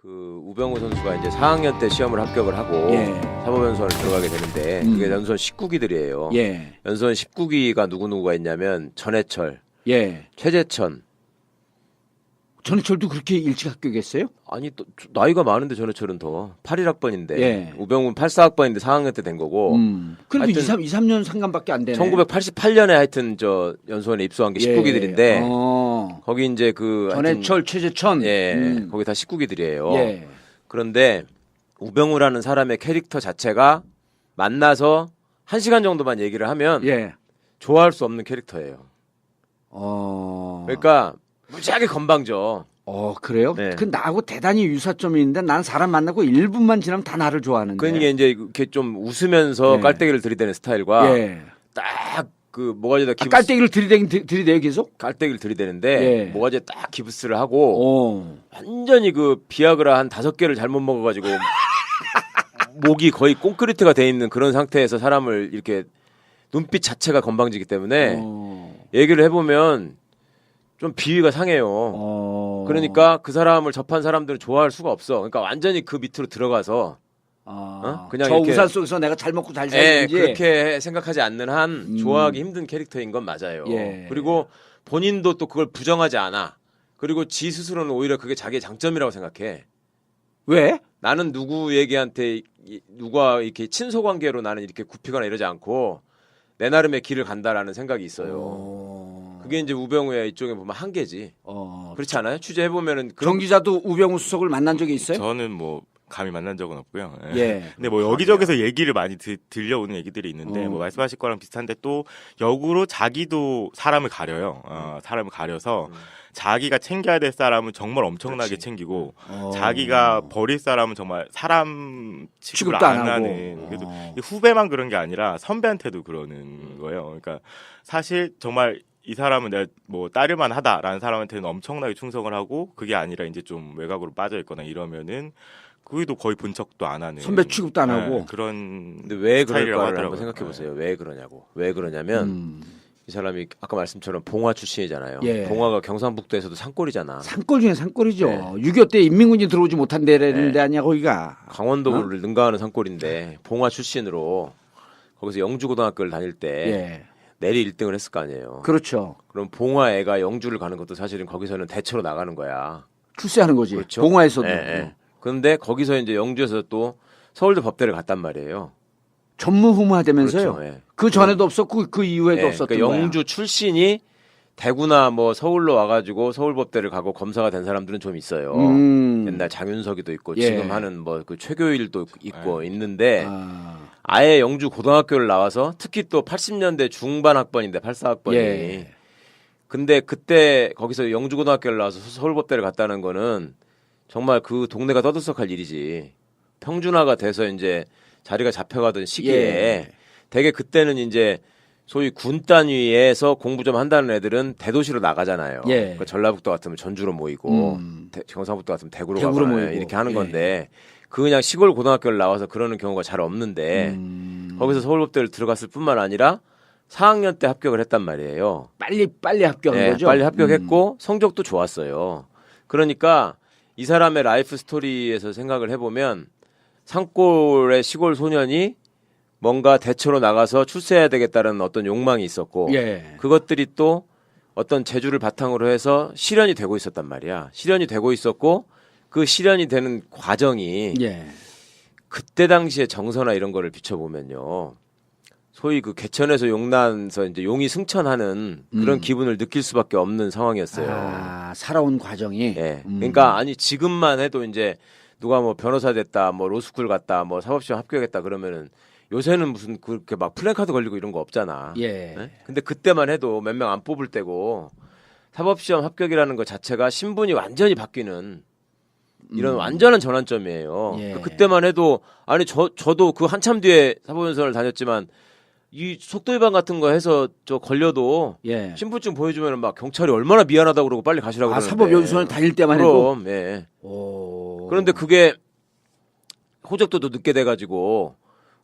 그 우병우 선수가 이제 4학년 때 시험을 합격을 하고 예. 사법연수원을 들어가게 되는데 그게 연수원 19기들이에요. 예. 연수원 19기가 누구누구가 있냐면 전해철, 예. 최재천. 전해철도 그렇게 일찍 합격했어요? 아니 또 나이가 많은데 전해철은 더 81학번인데 예. 우병우는 84학번인데 4학년 때 된 거고 그래도 하여튼 2, 3년 상관밖에 안 되네. 1988년에 하여튼 저 연수원에 입소한 게 19기들인데 거기 이제 그 전해철, 최재천. 예, 거기 다 19기들이에요. 예. 그런데 우병우라는 사람의 캐릭터 자체가 만나서 1시간 정도만 얘기를 하면 예. 좋아할 수 없는 캐릭터예요. 어. 그러니까 무지하게 건방져. 그래요? 네. 그 나하고 대단히 유사점이 있는데 난 사람 만나고 1분만 지나면 다 나를 좋아하는데. 그러니까 이제 이렇게 좀 웃으면서 네. 깔때기를 들이대는 스타일과 예. 딱 그 모가지에다 기부스 깔때기를 들이대요 계속? 깔때기를 들이대는데 예. 모가지에 딱 기부스를 하고 완전히 그 비아그라 한 5개를 잘못 먹어가지고 목이 거의 콘크리트가 돼 있는 그런 상태에서 사람을 이렇게 눈빛 자체가 건방지기 때문에 얘기를 해보면 좀 비위가 상해요. 그러니까 그 사람을 접한 사람들은 좋아할 수가 없어. 그러니까 완전히 그 밑으로 들어가서 그냥 저 이렇게 우산 속에서 내가 잘 먹고 잘 예, 살는지 그렇게 생각하지 않는 한 좋아하기 힘든 캐릭터인 건 맞아요. 예. 그리고 본인도 또 그걸 부정하지 않아. 그리고 지 스스로는 오히려 그게 자기의 장점이라고 생각해. 왜? 나는 누구 얘기한테 누가 이렇게 친소 관계로 나는 이렇게 굽히거나 이러지 않고 내 나름의 길을 간다라는 생각이 있어요. 그게 이제 우병우의 이쪽에 보면 한계지. 그렇지 않아요? 취재해 보면은 정 기자도 우병우 수석을 만난 적이 있어요? 저는 뭐 감히 만난 적은 없고요. 예. 근데 뭐 여기저기서 얘기를 많이 들려오는 얘기들이 있는데 뭐 말씀하실 거랑 비슷한데 또 역으로 자기도 사람을 가려요. 사람을 가려서 자기가 챙겨야 될 사람은 정말 엄청나게 그렇지. 챙기고 자기가 버릴 사람은 정말 사람 취급을 취급도 안 안 하고. 하는. 그래서 이 후배만 그런 게 아니라 선배한테도 그러는 거예요. 그러니까 사실 정말 이 사람은 내가 뭐 따를만 하다라는 사람한테는 엄청나게 충성을 하고 그게 아니라 이제 좀 외곽으로 빠져 있거나 이러면은 그게도 거의 본 척도 안 하는 선배 취급도 안 하고. 그런 근데 왜 스타일이라고 그럴까를 하더라고요. 한번 생각해 보세요. 왜 그러냐고. 왜 그러냐면 이 사람이 아까 말씀처럼 봉화 출신이잖아요. 예. 봉화가 경상북도에서도 산골이잖아. 산골 중에 산골이죠. 네. 6.25 때 인민군이 들어오지 못한 데라는 데 아니야 거기가. 강원도를 능가하는 산골인데 봉화 출신으로 거기서 영주고등학교를 다닐 때 예. 내리 1등을 했을 거 아니에요. 그렇죠. 그럼 봉화 애가 영주를 가는 것도 사실은 거기서는 대처로 나가는 거야. 출세하는 거지. 그렇죠? 봉화에서도. 예, 예. 그런데 거기서 이제 영주에서 또 서울대 법대를 갔단 말이에요. 전무후무하다면서요. 그렇죠, 예. 그 전에도 없었고 그 이후에도 예, 없었던 그러니까 거야. 영주 출신이 대구나 뭐 서울로 와가지고 서울법대를 가고 검사가 된 사람들은 좀 있어요. 옛날 장윤석이도 있고 예. 지금 하는 뭐 그 최교일도 있고 있는데 아. 아예 영주 고등학교를 나와서 특히 또 80년대 중반 학번인데 84학번이 예. 근데 그때 거기서 영주 고등학교를 나와서 서울법대를 갔다는 거는 정말 그 동네가 떠들썩할 일이지. 평준화가 돼서 이제 자리가 잡혀가던 시기에 예. 되게 그때는 이제 소위 군 단위에서 공부 좀 한다는 애들은 대도시로 나가잖아요. 예. 그러니까 전라북도 같으면 전주로 모이고 경상북도 같으면 대구로 대구로 가거나 모이고. 이렇게 하는 예. 건데 그 그냥 시골 고등학교를 나와서 그러는 경우가 잘 없는데 거기서 서울법대를 들어갔을 뿐만 아니라 4학년 때 합격을 했단 말이에요. 빨리 합격한 네, 거죠. 빨리 합격했고 성적도 좋았어요. 그러니까 이 사람의 라이프 스토리에서 생각을 해보면 산골의 시골 소년이 뭔가 대처로 나가서 출세해야 되겠다는 어떤 욕망이 있었고 예. 그것들이 또 어떤 재주를 바탕으로 해서 실현이 되고 있었단 말이야. 실현이 되고 있었고 그 실현이 되는 과정이 예. 그때 당시에 정서나 이런 거를 비춰보면요. 소위 그 개천에서 용난서 이제 용이 승천하는 그런 기분을 느낄 수밖에 없는 상황이었어요. 아, 살아온 과정이. 예. 그러니까 아니 지금만 해도 이제 누가 뭐 변호사 됐다, 뭐 로스쿨 갔다, 뭐 사법시험 합격했다 그러면은 요새는 무슨 그렇게 막 플랜카드 걸리고 이런 거 없잖아. 예. 예? 근데 그때만 해도 몇 명 안 뽑을 때고 사법시험 합격이라는 것 자체가 신분이 완전히 바뀌는 이런 완전한 전환점이에요. 예. 그때만 해도 아니 저도 그 한참 뒤에 사법연수원을 다녔지만 이 속도 위반 같은 거 해서 저 걸려도 예. 신분증 보여주면 막 경찰이 얼마나 미안하다고 그러고 빨리 가시라고 아, 그러는데. 사법연수원 다닐 때만 해도. 그럼 예. 오. 그런데 그게 호적도도 늦게 돼가지고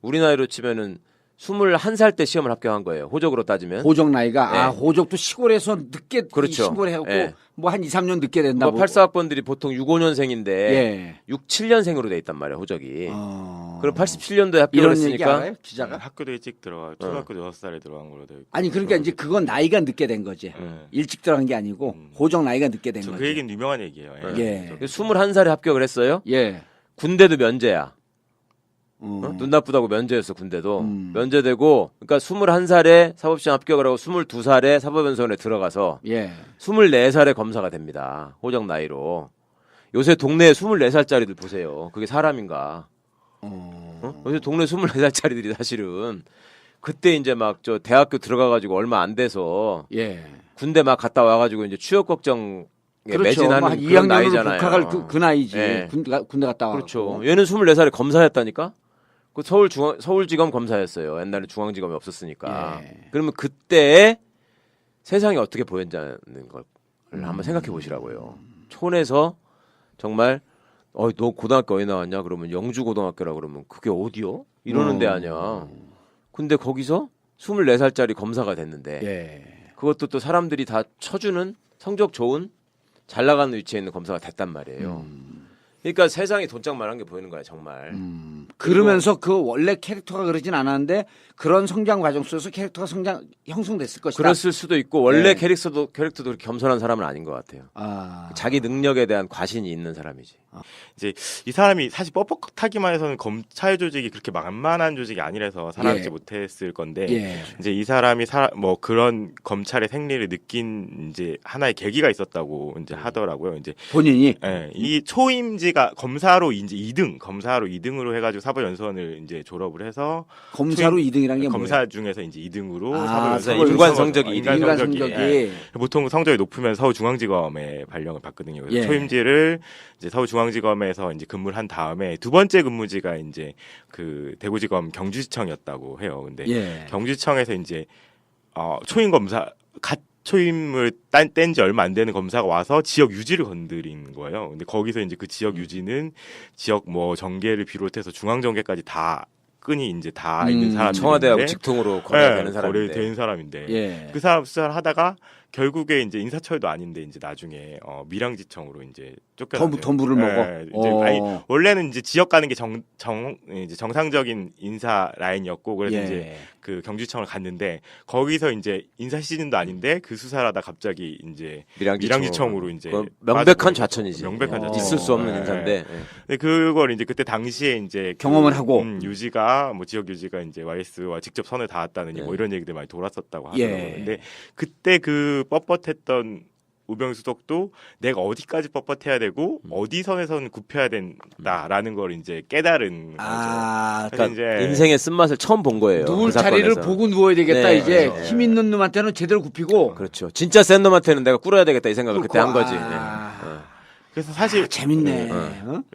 우리 나이로 치면은 21살 때 시험을 합격한 거예요. 호적으로 따지면. 호적 나이가 네. 아 호적도 시골에서 늦게 그렇죠. 신고를 해갖고 예. 뭐 한 2, 3년 늦게 된다고. 뭐 84학번들이 보통 65년생인데 예. 6, 7년생으로 돼 있단 말이에요. 호적이. 어. 그럼 87년도에 합격을 이런 얘기 했으니까 알아요? 기자가? 학교도 일찍 들어가 초등학교 6살에 들어간 걸로 되어 있고. 아니 그러니까 이제 그건 나이가 늦게 된 거지. 일찍 들어간 게 아니고 호적 나이가 늦게 된 거지. 그 얘기는 유명한 얘기예요. 예. 21살에 합격을 했어요. 예. 군대도 면제야. 눈 나쁘다고 면제였어 군대도. 면제되고 그러니까 21살에 사법시험 합격을 하고 22살에 사법연수원에 들어가서 예. 24살에 검사가 됩니다. 호적 나이로. 요새 동네에 24살짜리들 보세요. 그게 사람인가. 요새 동네 24살짜리들이 사실은 그때 이제 막 저 대학교 들어가가지고 얼마 안 돼서 예. 군대 막 갔다 와가지고 이제 취업 걱정 매진하는 뭐 그런 2학년으로 나이잖아요. 복학할 그 나이지. 네. 군대 갔다 와. 그렇죠. 얘는 24살에 검사였다니까. 그 서울지검 검사였어요. 옛날에 중앙지검이 없었으니까. 예. 그러면 그때 세상이 어떻게 보였다는 걸 한번 생각해 보시라고요. 촌에서 정말 너 고등학교 어디 나왔냐? 그러면 영주고등학교라 그러면 그게 어디요? 이러는 데 아니야. 근데 거기서 24살짜리 검사가 됐는데 예. 그것도 또 사람들이 다 쳐주는 성적 좋은 잘 나가는 위치에 있는 검사가 됐단 말이에요. 그러니까 세상이 돈짝만한 게 보이는 거야 정말. 그러면서 그 원래 캐릭터가 그러진 않았는데 그런 성장 과정 속에서 캐릭터가 형성됐을 것이다. 그랬을 수도 있고 원래 네. 캐릭터도 그렇게 겸손한 사람은 아닌 것 같아요. 자기 능력에 대한 과신이 있는 사람이지. 이제 이 사람이 사실 뻣뻣하기만 해서는 검찰 조직이 그렇게 만만한 조직이 아니라서 살아남지 예. 못했을 건데 예. 이제 이 사람이 뭐 그런 검찰의 생리를 느낀 이제 하나의 계기가 있었다고 이제 하더라고요. 이제 본인이 예, 이 초임지가 검사로 이제 2등, 검사로 2등으로 해가지고 사법연수원을 이제 졸업을 해서 검사로 2등이란 게 검사 뭐예요? 중에서 이제 2등으로 사법연수원 인간 성적이 인간 성적이 예. 보통 성적이 높으면 서울중앙지검에 발령을 받거든요. 그래서 예. 초임지를 이제 서울중앙지검에서 이제 근무를 한 다음에 두 번째 근무지가 이제 그 대구지검 경주지청이었다고 해요. 근데 예. 경주지청에서 이제 초임 검사 갓 초임을 뗀 지 얼마 안 되는 검사가 와서 지역 유지를 건드린 거예요. 근데 거기서 이제 그 지역 유지는 지역 뭐 정계를 비롯해서 중앙 정계까지 다 끈이 이제 다 있는 사람인데 청와대하고 직통으로 거래되는 사람인데. 거래되는 사람인데 예. 그 사람 수사를 하다가 결국에 이제 인사처에도 아닌데 이제 나중에 밀양지청으로 이제 쫓겨났어요. 더 물을 먹어. 이제 아니, 원래는 이제 지역 가는 게 이제 정상적인 인사 라인이었고 그래서 예. 이제 그 경주청을 갔는데 거기서 이제 인사 시즌도 아닌데 그 수사를 하다 갑자기 이제 밀양지청으로 이제 명백한 빠져버리고. 좌천이지. 명백한 좌천. 있을 수 없는 예. 인사인데. 근데 그걸 이제 그때 당시에 이제 경험을 하고. 유지가 뭐 지역 유지가 이제 YS와 직접 선을 닿았다느니 뭐 이런 얘기들 많이 돌았었다고 하더라고요. 예. 근데 그때 그 뻣뻣했던 우병수석도 내가 어디까지 뻣뻣해야 되고 어디 선에서는 굽혀야 된다라는 걸 이제 깨달은 거죠. 그러니까 이제 인생의 쓴맛을 처음 본 거예요. 누울 그 자리를 사건에서. 보고 누워야 되겠다 네, 이제 그렇죠. 힘 있는 놈한테는 제대로 굽히고. 그렇죠. 진짜 센 놈한테는 내가 꿇어야 되겠다 이 생각을 그때 한 거지. 그래서 사실 재밌네.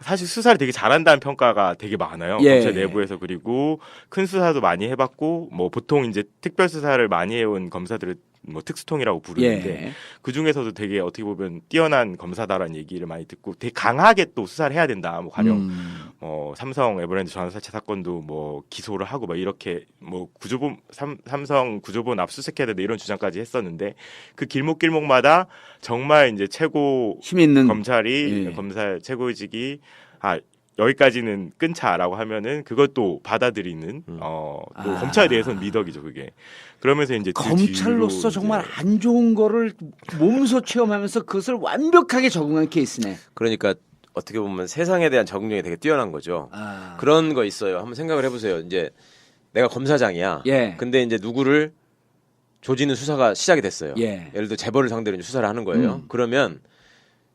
사실 수사를 되게 잘한다는 평가가 되게 많아요. 예. 검찰 내부에서. 그리고 큰 수사도 많이 해봤고 뭐 보통 이제 특별 수사를 많이 해온 검사들을 뭐 특수통이라고 부르는데 예. 그 중에서도 되게 어떻게 보면 뛰어난 검사다라는 얘기를 많이 듣고 되게 강하게 또 수사를 해야 된다. 뭐 가령 삼성 에버랜드 전화사채 사건도 뭐 기소를 하고 막 이렇게 뭐 구조본 삼성 구조본 압수수색해야 된다 이런 주장까지 했었는데 그 길목길목마다 정말 이제 최고 힘 있는 검찰이 예. 검사 최고직이 여기까지는 끊자라고 하면은 그것도 받아들이는 또 검찰에 대해서는 미덕이죠 그게. 그러면서 이제 검찰로서 정말 안 좋은 거를 몸소 체험하면서 그것을 완벽하게 적응한 케이스네. 그러니까 어떻게 보면 세상에 대한 적응력이 되게 뛰어난 거죠. 그런 거 있어요. 한번 생각을 해보세요. 이제 내가 검사장이야. 예. 근데 이제 누구를 조지는 수사가 시작이 됐어요. 예. 예를 들어 재벌을 상대로 이제 수사를 하는 거예요. 그러면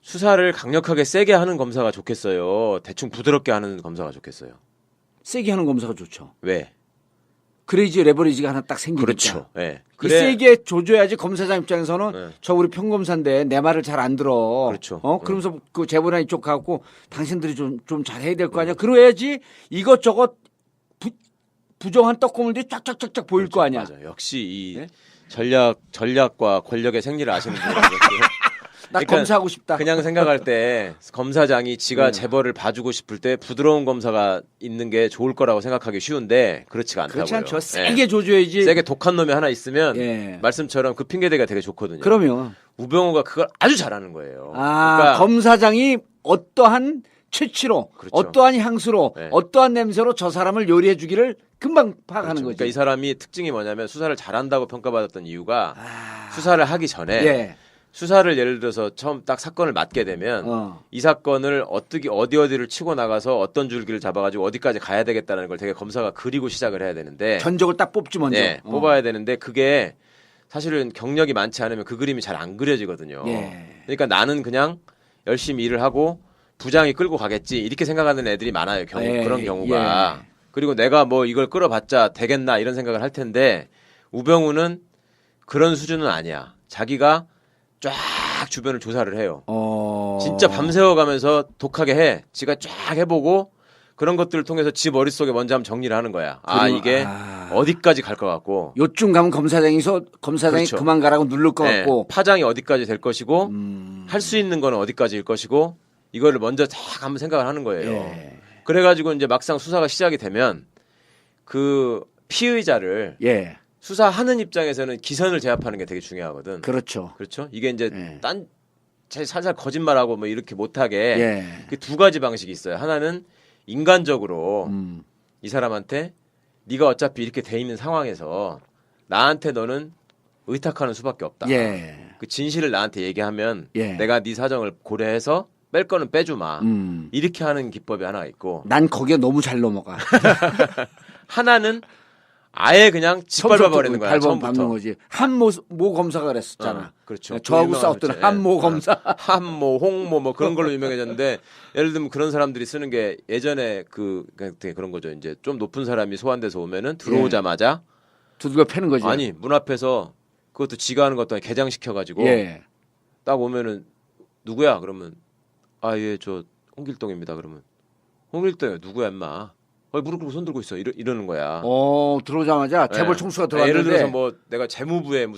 수사를 강력하게 세게 하는 검사가 좋겠어요. 대충 부드럽게 하는 검사가 좋겠어요. 세게 하는 검사가 좋죠. 왜? 그래야지 레버리지가 하나 딱 생기니까. 그렇죠. 예. 이 세게 조져야지 검사장 입장에서는 네. 저 우리 평검사인데 내 말을 잘 안 들어. 그렇죠. 그러면서 그 재벌이나 이쪽 가고 당신들이 좀 잘해야 될 거 아니야. 그래야지 이것저것 부정한 떡고물들이 쫙쫙쫙쫙 보일 거 아니야. 맞아. 역시 이 네? 전략과 권력의 생리를 아시는 분이라서. 나 검사하고 싶다. 그냥 생각할 때 검사장이 지가 재벌을 봐주고 싶을 때 부드러운 검사가 있는 게 좋을 거라고 생각하기 쉬운데 그렇지가 않다고요. 그렇지 않죠. 세게 조져야지. 세게 독한 놈이 하나 있으면 예. 말씀처럼 그 핑계대가 되게 좋거든요. 그러면 우병우가 그걸 아주 잘하는 거예요. 검사장이 어떠한 채취로 그렇죠. 어떠한 향수로 네. 어떠한 냄새로 저 사람을 요리해 주기를 금방 파악하는 그렇죠. 거지. 그러니까 이 사람이 특징이 뭐냐면 수사를 잘한다고 평가받았던 이유가 수사를 하기 전에 예. 수사를 예를 들어서 처음 딱 사건을 맡게 되면 이 사건을 어디를 치고 나가서 어떤 줄기를 잡아가지고 어디까지 가야 되겠다는 걸 되게 검사가 그리고 시작을 해야 되는데 전적을 딱 뽑지 먼저. 네, 뽑아야 되는데 그게 사실은 경력이 많지 않으면 그 그림이 잘 안 그려지거든요. 예. 그러니까 나는 그냥 열심히 일을 하고 부장이 끌고 가겠지 이렇게 생각하는 애들이 많아요. 그런 경우가. 예. 그리고 내가 뭐 이걸 끌어봤자 되겠나 이런 생각을 할 텐데 우병우는 그런 수준은 아니야. 자기가 쫙 쫙 주변을 조사를 해요. 진짜 밤새워 가면서 독하게 해. 지가 쫙 해보고 그런 것들을 통해서 지 머릿속에 먼저 한번 정리를 하는 거야. 이게 어디까지 갈 것 같고. 요쯤 가면 검사장이 그렇죠. 그만 가라고 누를 것 네, 같고. 파장이 어디까지 될 것이고 할 수 있는 거는 어디까지일 것이고 이거를 먼저 쫙 한번 생각을 하는 거예요. 예. 그래가지고 이제 막상 수사가 시작이 되면 그 피의자를 예. 수사하는 입장에서는 기선을 제압하는 게 되게 중요하거든. 그렇죠. 그렇죠? 이게 이제 예. 살살 거짓말하고 뭐 이렇게 못하게 예. 그 두 가지 방식이 있어요. 하나는 인간적으로 이 사람한테 네가 어차피 이렇게 돼 있는 상황에서 나한테 너는 의탁하는 수밖에 없다. 예. 그 진실을 나한테 얘기하면 예. 내가 네 사정을 고려해서 뺄 거는 빼주마. 이렇게 하는 기법이 하나가 있고 난 거기에 너무 잘 넘어가. 하나는 아예 그냥 짓밟아 버리는 거야. 밟는 처음부터. 거지. 한모 검사가 그랬었잖아. 그렇죠. 저하고 그 싸웠던 유명한 한모 검사. 한모, 홍모 뭐 그런 걸로 유명해졌는데 예를 들면 그런 사람들이 쓰는 게 예전에 되게 그런 거죠. 이제 좀 높은 사람이 소환돼서 오면은 들어오자마자 두들겨 패는 거지. 아니 문 앞에서 그것도 지가 하는 것도 아니고 개장시켜 가지고 예. 딱 오면은 누구야? 그러면 예 저 홍길동입니다. 그러면 홍길동이 누구야 임마? 무릎 꿇고 손 들고 있어. 이러는 거야. 들어오자마자 재벌 네. 총수가 들어왔는데. 예를 들어서 뭐 내가 재무부의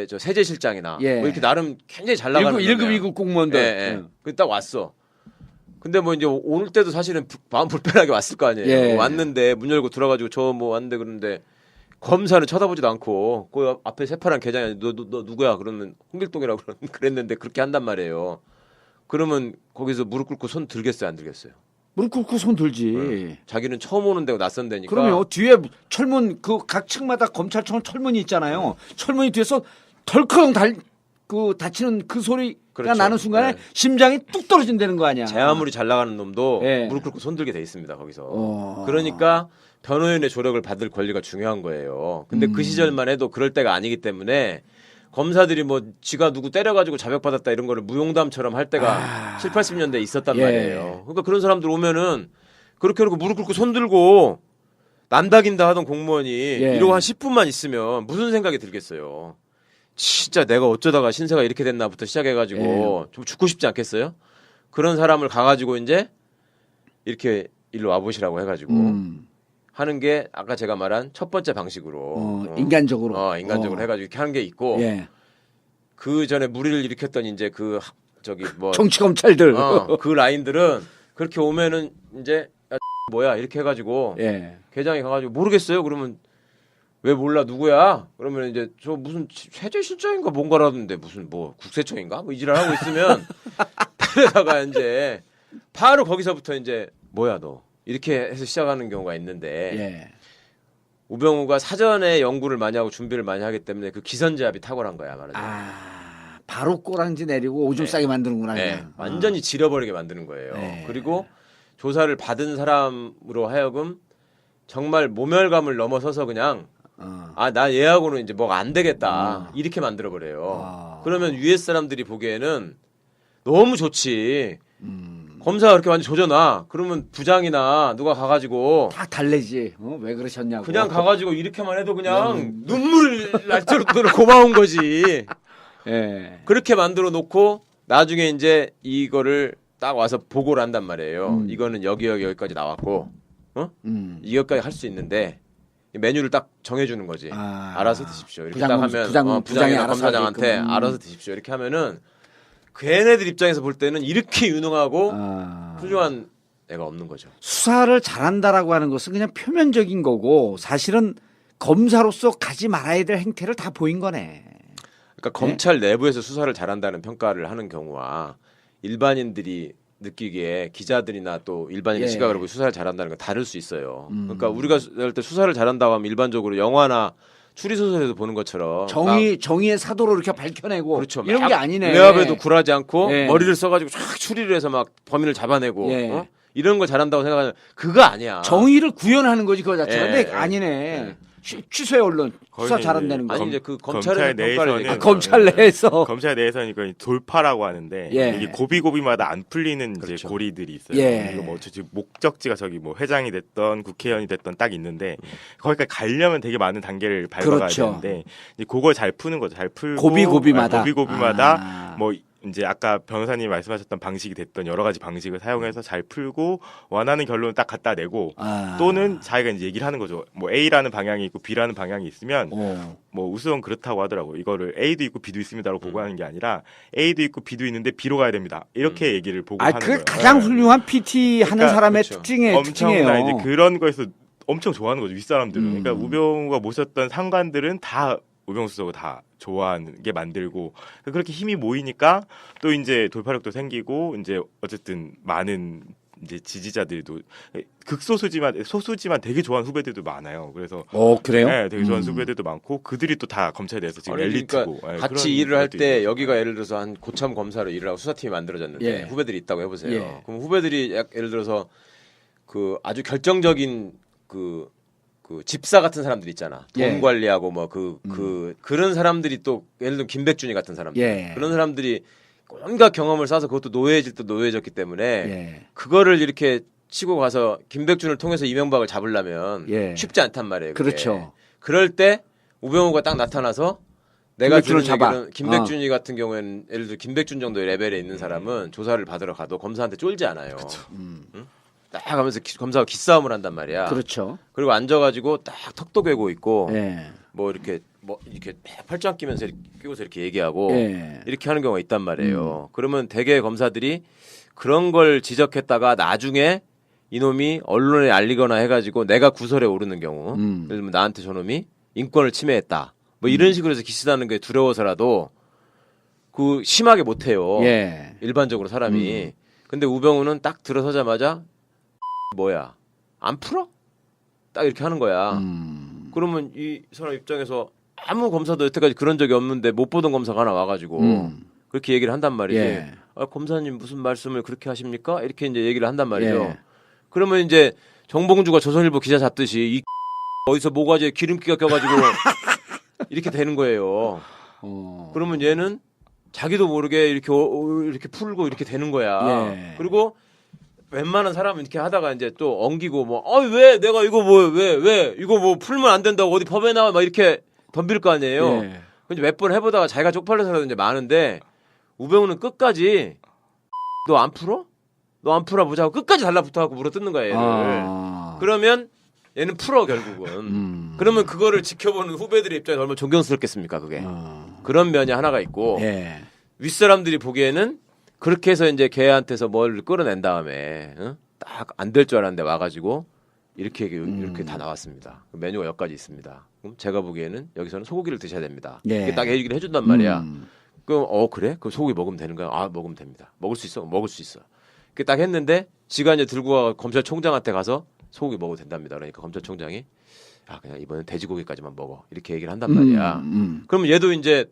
저 세제실장이나 예. 뭐 이렇게 나름 굉장히 잘 나가는 1급 놈이야. 2급 공무원들. 예. 딱 왔어. 근데 뭐 이제 오늘 때도 사실은 마음 불편하게 왔을 거 아니에요. 예. 왔는데 문 열고 들어가지고 저 뭐 왔는데 그러는데 검사는 쳐다보지도 않고 그 앞에 새파란 계장이 너 누구야? 그러면 홍길동이라고 그랬는데 그렇게 한단 말이에요. 그러면 거기서 무릎 꿇고 손 들겠어요, 안 들겠어요? 무릎 꿇고 손 들지. 자기는 처음 오는 데고 낯선 데니까. 그러면 뒤에 철문 그 각 층마다 검찰청 철문이 있잖아요. 철문이 뒤에서 덜컹 다치는 그 소리가 그렇죠. 나는 순간에 네. 심장이 뚝 떨어진다는 거 아니야. 제 아무리 잘 나가는 놈도 예. 무릎 꿇고 손들게 돼 있습니다 거기서. 그러니까 변호인의 조력을 받을 권리가 중요한 거예요. 근데 그 시절만 해도 그럴 때가 아니기 때문에 검사들이 뭐 지가 누구 때려가지고 자백받았다 이런 거를 무용담처럼 할 때가 7, 80년대에 있었단 예. 말이에요. 그러니까 그런 사람들 오면은 그렇게 해놓고 무릎 꿇고 손 들고 난다긴다 하던 공무원이 이러고 한 10분만 있으면 무슨 생각이 들겠어요. 진짜 내가 어쩌다가 신세가 이렇게 됐나부터 시작해가지고 좀 죽고 싶지 않겠어요? 그런 사람을 가가지고 이제 이렇게 일로 와보시라고 해가지고 하는 게 아까 제가 말한 첫 번째 방식으로 인간적으로. 인간적으로 해가지고 이렇게 하는 게 있고 예. 그 전에 무리를 일으켰던 이제 뭐 정치 검찰들. 그 라인들은 그렇게 오면은 이제 야, 뭐야 이렇게 해가지고 예. 계장이 가가지고 모르겠어요. 그러면 왜 몰라 누구야? 그러면 이제 저 무슨 세제실장인가 뭔가라던데 무슨 뭐 국세청인가 뭐 이지랄 하고 있으면 그러다가 이제 바로 거기서부터 이제 뭐야 너 이렇게 해서 시작하는 경우가 있는데 예. 우병우가 사전에 연구를 많이 하고 준비를 많이 하기 때문에 그 기선제압이 탁월한 거야 말하자면. 바로 꼬랑지 내리고 오줌 싸게 만드는구나. 네, 그냥. 완전히 지려버리게 만드는 거예요. 네. 그리고 조사를 받은 사람으로 하여금 정말 모멸감을 넘어서서 그냥 나 얘하고는 이제 뭐가 안 되겠다 이렇게 만들어 버려요. 그러면 위에 사람들이 보기에는 너무 좋지. 검사가 그렇게 완전 조져놔. 그러면 부장이나 누가 가가지고 다 달래지. 왜 그러셨냐고. 그냥 가가지고 이렇게만 해도 그냥 눈물 날 정도로 고마운 거지. 예. 그렇게 만들어 놓고 나중에 이제 이거를 딱 와서 보고를 한단 말이에요. 이거는 여기까지 나왔고, 이것까지 할 수 있는데 메뉴를 딱 정해주는 거지. 알아서 드십시오. 이렇게 딱 하면 부장이나 검사장한테 알아서 드십시오. 이렇게 하면은 걔네들 입장에서 볼 때는 이렇게 유능하고 훌륭한 애가 없는 거죠. 수사를 잘한다라고 하는 것은 그냥 표면적인 거고 사실은 검사로서 가지 말아야 될 행태를 다 보인 거네. 그러니까 검찰 내부에서 수사를 잘한다는 평가를 하는 경우와 일반인들이 느끼기에 기자들이나 또 일반인의 시각으로 보고 수사를 잘한다는 건 다를 수 있어요. 그러니까 우리가 할 때 수사를 잘한다고 하면 일반적으로 영화나 추리소설에서 보는 것처럼 정의의 사도로 이렇게 밝혀내고 그렇죠. 이런 게 아니네. 외압에도 굴하지 않고 예. 머리를 써가지고 쫙 추리를 해서 막 범인을 잡아내고 이런 걸 잘한다고 생각하는 그거 아니야. 정의를 구현하는 거지 그거 자체가. 예. 근데 아니네. 취소해 얼른 수사 거기는 잘한다는 거. 아니 이제 그 검찰의 검찰 평가를 내에서는 얘기하는 검찰 거예요. 내에서 검찰 내에서는 이거 돌파라고 하는데 예. 이게 고비고비마다 안 풀리는 이제 그렇죠. 고리들이 있어요. 예. 이거 뭐 저기 목적지가 저기 뭐 회장이 됐던 국회의원이 됐던 딱 있는데 거기까지 가려면 되게 많은 단계를 밟아가야 그렇죠. 되는데 이제 그걸 잘 푸는 거죠. 잘 풀고 고비고비마다. 고비고비마다 아. 뭐 이제 아까 변호사님이 말씀하셨던 방식이 됐던 여러 가지 방식을 사용해서 잘 풀고 원하는 결론을 딱 갖다 내고 아. 또는 자기가 이제 얘기를 하는 거죠. 뭐 A라는 방향이 있고 B라는 방향이 있으면 어. 뭐 우선 그렇다고 하더라고. 이거를 A도 있고 B도 있습니다라고 보고하는 게 아니라 A도 있고 B도 있는데 B로 가야 됩니다. 이렇게 얘기를 보고 아, 하는 그 거예요. 가장 네. 훌륭한 PT 하는 그러니까 사람의 그렇죠. 특징이에요. 엄청나 이제 그런 거에서 엄청 좋아하는 거죠. 윗사람들은. 그러니까 음. 우병우가 모셨던 상관들은 다 우병우 수석을 다 좋아하는 게 만들고 그렇게 힘이 모이니까 또 이제 돌파력도 생기고 이제 어쨌든 많은 이제 지지자들도 극소수지만 소수지만 되게 좋아하는 후배들도 많아요. 그래서 그래요? 네, 되게 좋아하는 후배들도 많고 그들이 또 다 검찰에 대해서 지금 아니, 엘리트고 그러니까 네, 같이 그런 일을 할 것도 때 있는 여기가 예를 들어서 한 고참 검사로 일을 하고 수사팀이 만들어졌는데 예. 후배들이 있다고 해보세요. 예. 그럼 후배들이 예를 들어서 그 아주 결정적인 그 집사 같은 사람들 있잖아. 돈 예. 관리하고 뭐 그런 사람들이 또 예를 들면 김백준이 같은 사람들 예. 그런 사람들이 온갖 경험을 쌓아서 그것도 노예질 때 노예졌기 때문에 예. 그거를 이렇게 치고 가서 김백준을 통해서 이명박을 잡으려면 예. 쉽지 않단 말이에요. 그게. 그렇죠. 그럴 때 우병우가 딱 나타나서 내가 김백준을 주는 잡아. 얘기는 김백준이 같은 경우에는 예를 들어 김백준 정도의 레벨에 있는 사람은 조사를 받으러 가도 검사한테 쫄지 않아요. 응? 딱 하면서 검사가 기싸움을 한단 말이야. 그렇죠. 그리고 앉아가지고 딱 턱도 괴고 있고 예. 뭐 이렇게 팔짱 끼면서 끼고서 이렇게 얘기하고 예. 이렇게 하는 경우가 있단 말이에요. 그러면 대개 검사들이 그런 걸 지적했다가 나중에 이놈이 언론에 알리거나 해가지고 내가 구설에 오르는 경우 예를 들면 나한테 저놈이 인권을 침해했다 뭐 이런 식으로 해서 기시다는 게 두려워서라도 그 심하게 못해요. 예. 일반적으로 사람이. 근데 우병우는 딱 들어서자마자 뭐야 안 풀어? 딱 이렇게 하는 거야. 그러면 이 사람 입장에서 아무 검사도 여태까지 그런 적이 없는데 못 보던 검사가 하나 와가지고 그렇게 얘기를 한단 말이지. 예. 아, 검사님 무슨 말씀을 그렇게 하십니까? 이렇게 이제 얘기를 한단 말이죠. 예. 그러면 이제 정봉주가 조선일보 기자 잡듯이 이 어디서 모가지에 기름기가 껴가지고 이렇게 되는 거예요. 그러면 얘는 자기도 모르게 이렇게 풀고 이렇게 되는 거야. 예. 그리고 웬만한 사람은 이렇게 하다가 이제 또 엉기고 뭐, 왜 내가 이거 왜 이거 뭐 풀면 안 된다고 어디 법에 나와 막 이렇게 덤빌 거 아니에요. 예. 이제 몇 번 해보다가 자기가 쪽팔려서라도 이제 많은데 우병우는 끝까지 너 안 풀어? 너 안 풀어보자고 끝까지 달라붙어갖고 물어뜯는 거야 얘를. 아. 그러면 얘는 풀어 결국은. 그러면 그거를 지켜보는 후배들의 입장에서 얼마나 존경스럽겠습니까 그게. 그런 면이 하나가 있고 예. 윗사람들이 보기에는 그렇게 해서 이제 걔한테서 뭘 끌어낸 다음에 딱 안 될 줄 알았는데 와가지고 이렇게 다 나왔습니다. 메뉴가 여기까지 있습니다. 그럼 제가 보기에는 여기서는 소고기를 드셔야 됩니다. 예. 이렇게 딱 얘기를 해준단 말이야. 그럼 그래? 그럼 소고기 먹으면 되는 거야? 아 먹으면 됩니다. 먹을 수 있어? 먹을 수 있어. 이렇게 딱 했는데 지가 이제 들고 와 검찰총장한테 가서 소고기 먹어도 된답니다. 그러니까 검찰총장이 그냥 이번엔 돼지고기까지만 먹어 이렇게 얘기를 한단 말이야. 그러면 얘도 이제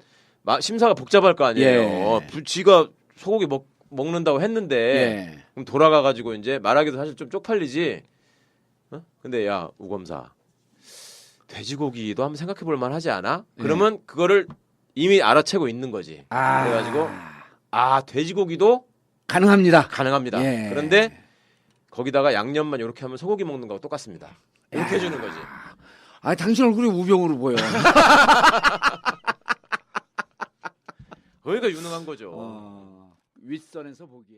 심사가 복잡할 거 아니에요. 예. 지가 소고기 먹는다고 했는데 예. 그럼 돌아가가지고 이제 말하기도 사실 좀 쪽팔리지. 근데 야 우검사 돼지고기도 한번 생각해볼 만하지 않아? 그러면 그거를 이미 알아채고 있는 거지. 그래가지고 돼지고기도 가능합니다. 가능합니다. 예. 그런데 거기다가 양념만 이렇게 하면 소고기 먹는 거하고 똑같습니다. 이렇게 해주는 거지. 당신 얼굴이 우병우로 보여. 거기가 유능한 거죠. 윗선에서 보기에.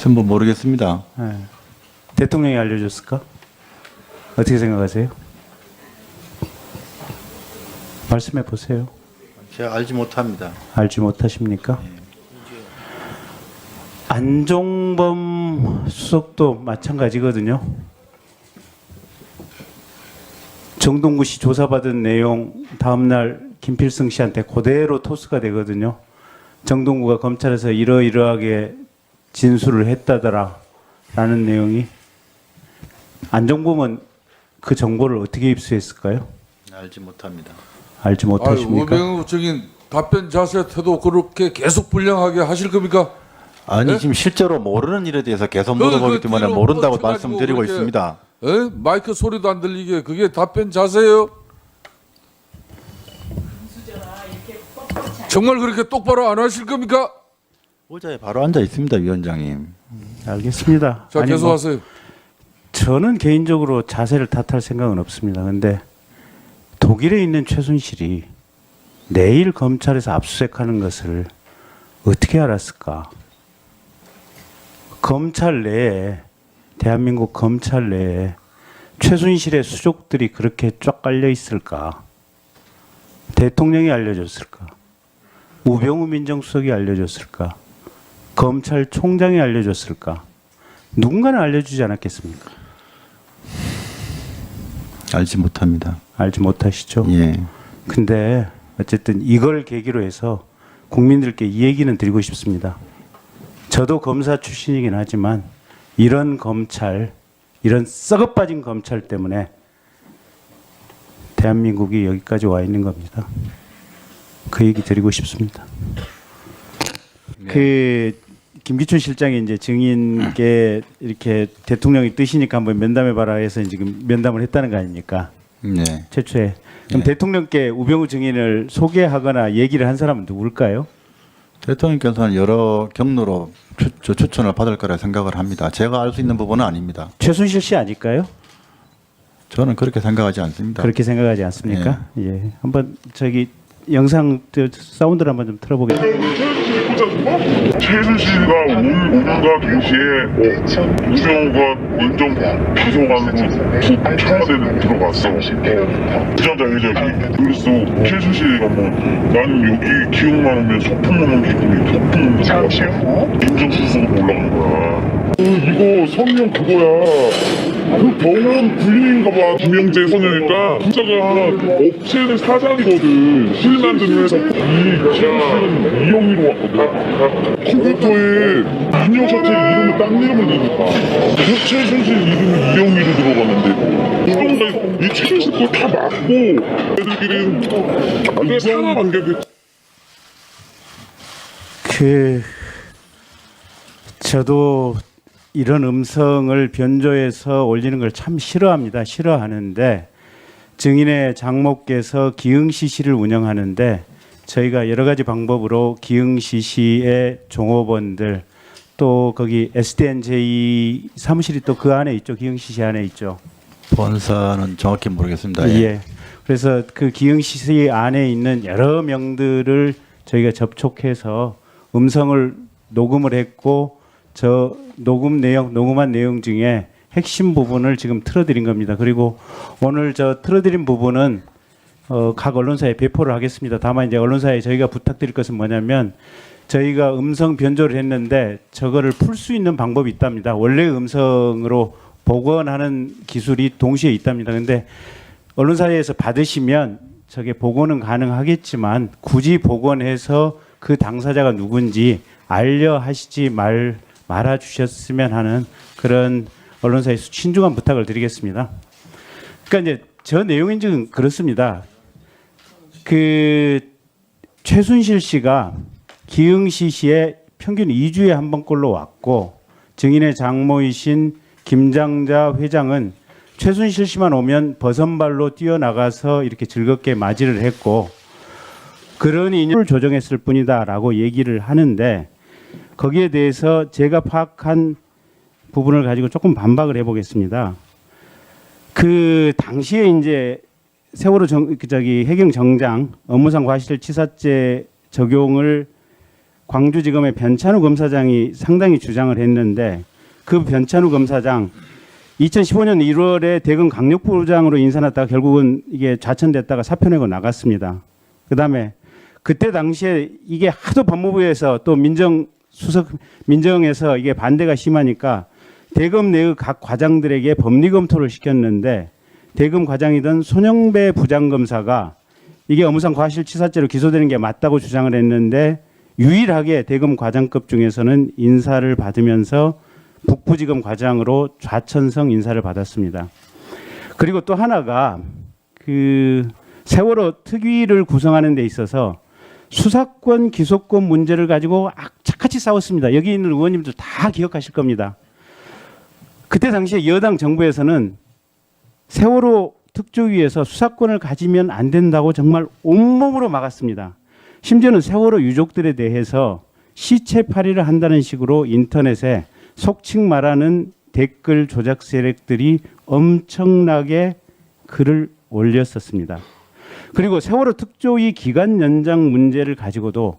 전부 모르겠습니다. 네. 대통령이 알려줬을까? 어떻게 생각하세요? 말씀해 보세요. 제가 알지 못합니다. 알지 못하십니까? 안종범 수석도 마찬가지거든요. 정동구 씨 조사받은 내용 다음날 김필승 씨한테 그대로 토스가 되거든요. 정동구가 검찰에서 이러이러하게 진술을 했다더라 라는 내용이. 안종범은 그 정보를 어떻게 입수했을까요? 알지 못합니다. 알지 못하십니까? 우병우적인 답변 자세 태도 그렇게 계속 불량하게 하실 겁니까? 아니 네? 지금 실제로 모르는 일에 대해서 계속 물어보기 때문에 모른다고 뭐 말씀드리고 그렇게, 있습니다. 마이크 소리도 안 들리게 그게 답변 자세예요? 정말 그렇게 똑바로 안 하실 겁니까? 의자에 바로 앉아 있습니다, 위원장님. 알겠습니다. 자, 아니, 계속하세요. 저는 개인적으로 자세를 탓할 생각은 없습니다. 근데 독일에 있는 최순실이 내일 검찰에서 압수수색하는 것을 어떻게 알았을까? 검찰 내에, 대한민국 검찰 내에 최순실의 수족들이 그렇게 쫙 깔려 있을까? 대통령이 알려줬을까? 우병우 민정수석이 알려줬을까? 검찰총장이 알려줬을까? 누군가는 알려주지 않았겠습니까? 알지 못합니다. 알지 못하시죠? 예. 근데 어쨌든 이걸 계기로 해서 국민들께 이 얘기는 드리고 싶습니다. 저도 검사 출신이긴 하지만 이런 검찰, 이런 썩어빠진 검찰 때문에 대한민국이 여기까지 와 있는 겁니다. 그 얘기 드리고 싶습니다. 그 김기춘 실장이 이제 증인께 이렇게 대통령이 뜨시니까 한번 면담해봐라 해서 지금 면담을 했다는 거 아닙니까? 네. 최초에. 그럼 대통령께 우병우 증인을 소개하거나 얘기를 한 사람은 누굴까요? 대통령께서는 여러 경로로 추천을 받을 거라 생각을 합니다. 제가 알 수 있는 부분은 아닙니다. 최순실 씨 아닐까요? 저는 그렇게 생각하지 않습니다. 그렇게 생각하지 않습니까? 예. 한번 저기 영상 사운드를 한번 좀 틀어보겠습니다. 최순실과 오늘과 동시에 우병우가 민정 비서관으로 청와대에 들어갔어. 기자회견이. 그래서 최순실이가 나는 여기 기억나면 소풍 오는 기분이 소풍 나왔어. 민정수석으로 올라간 거야. 이거 성명 그거야. 그 병원 불륜인가 봐. 김영재 소녀니까 부자가 업체는 사장이거든. 실 만드는 회사. 최순실은 이영희로 왔거든. 컴퓨터에 인형사태 이름을 딴 이름을 넣으니까 그 최순실 이름이 이영희로 들어가는데 그런가 이 최순실 거 다 맞고 애들끼리는 이상한 관계가 저도 이런 음성을 변조해서 올리는 걸 참 싫어합니다. 싫어하는데 증인의 장모께서 기흥CC를 운영하는데 저희가 여러 가지 방법으로 기흥CC의 종업원들 또 거기 SDNJ 사무실이 또 그 안에 있죠. 기흥CC 안에 있죠. 본사는 정확히 모르겠습니다. 예. 그래서 그 기흥CC 안에 있는 여러 명들을 저희가 접촉해서 음성을 녹음을 했고 저 녹음한 내용 중에 핵심 부분을 지금 틀어드린 겁니다. 그리고 오늘 저 틀어드린 부분은 각 언론사에 배포를 하겠습니다. 다만 이제 언론사에 저희가 부탁드릴 것은 뭐냐면 저희가 음성 변조를 했는데 저거를 풀 수 있는 방법이 있답니다. 원래 음성으로 복원하는 기술이 동시에 있답니다. 근데 언론사에서 받으시면 저게 복원은 가능하겠지만 굳이 복원해서 그 당사자가 누군지 알려 하시지 말아 주셨으면 하는 그런 언론사의 신중한 부탁을 드리겠습니다. 그러니까 이제 저 내용인 지금 그렇습니다. 그 최순실 씨가 기흥CC에 평균 2주에 한 번꼴로 왔고 증인의 장모이신 김장자 회장은 최순실 씨만 오면 버선발로 뛰어나가서 이렇게 즐겁게 맞이를 했고 그런 인연을 조정했을 뿐이다라고 얘기를 하는데 거기에 대해서 제가 파악한 부분을 가지고 조금 반박을 해보겠습니다. 그 당시에 이제 세월호 해경 정장 업무상 과실치사죄 적용을 광주지검의 변찬우 검사장이 상당히 주장을 했는데 그 변찬우 검사장 2015년 1월에 대검 강력부장으로 인사났다가 결국은 이게 좌천됐다가 사표 내고 나갔습니다. 그다음에 그때 당시에 이게 하도 법무부에서 또 민정에서 이게 반대가 심하니까 대검 내의 각 과장들에게 법리 검토를 시켰는데 대검 과장이던 손영배 부장검사가 이게 업무상 과실치사죄로 기소되는 게 맞다고 주장을 했는데 유일하게 대검 과장급 중에서는 인사를 받으면서 북부지검 과장으로 좌천성 인사를 받았습니다. 그리고 또 하나가 그 세월호 특위를 구성하는 데 있어서 수사권 기소권 문제를 가지고 악착같이 싸웠습니다. 여기 있는 의원님들 다 기억하실 겁니다. 그때 당시에 여당 정부에서는 세월호 특조위에서 수사권을 가지면 안 된다고 정말 온몸으로 막았습니다. 심지어는 세월호 유족들에 대해서 시체팔이를 한다는 식으로 인터넷에 속칭 말하는 댓글 조작 세력들이 엄청나게 글을 올렸었습니다. 그리고 세월호 특조위 기간 연장 문제를 가지고도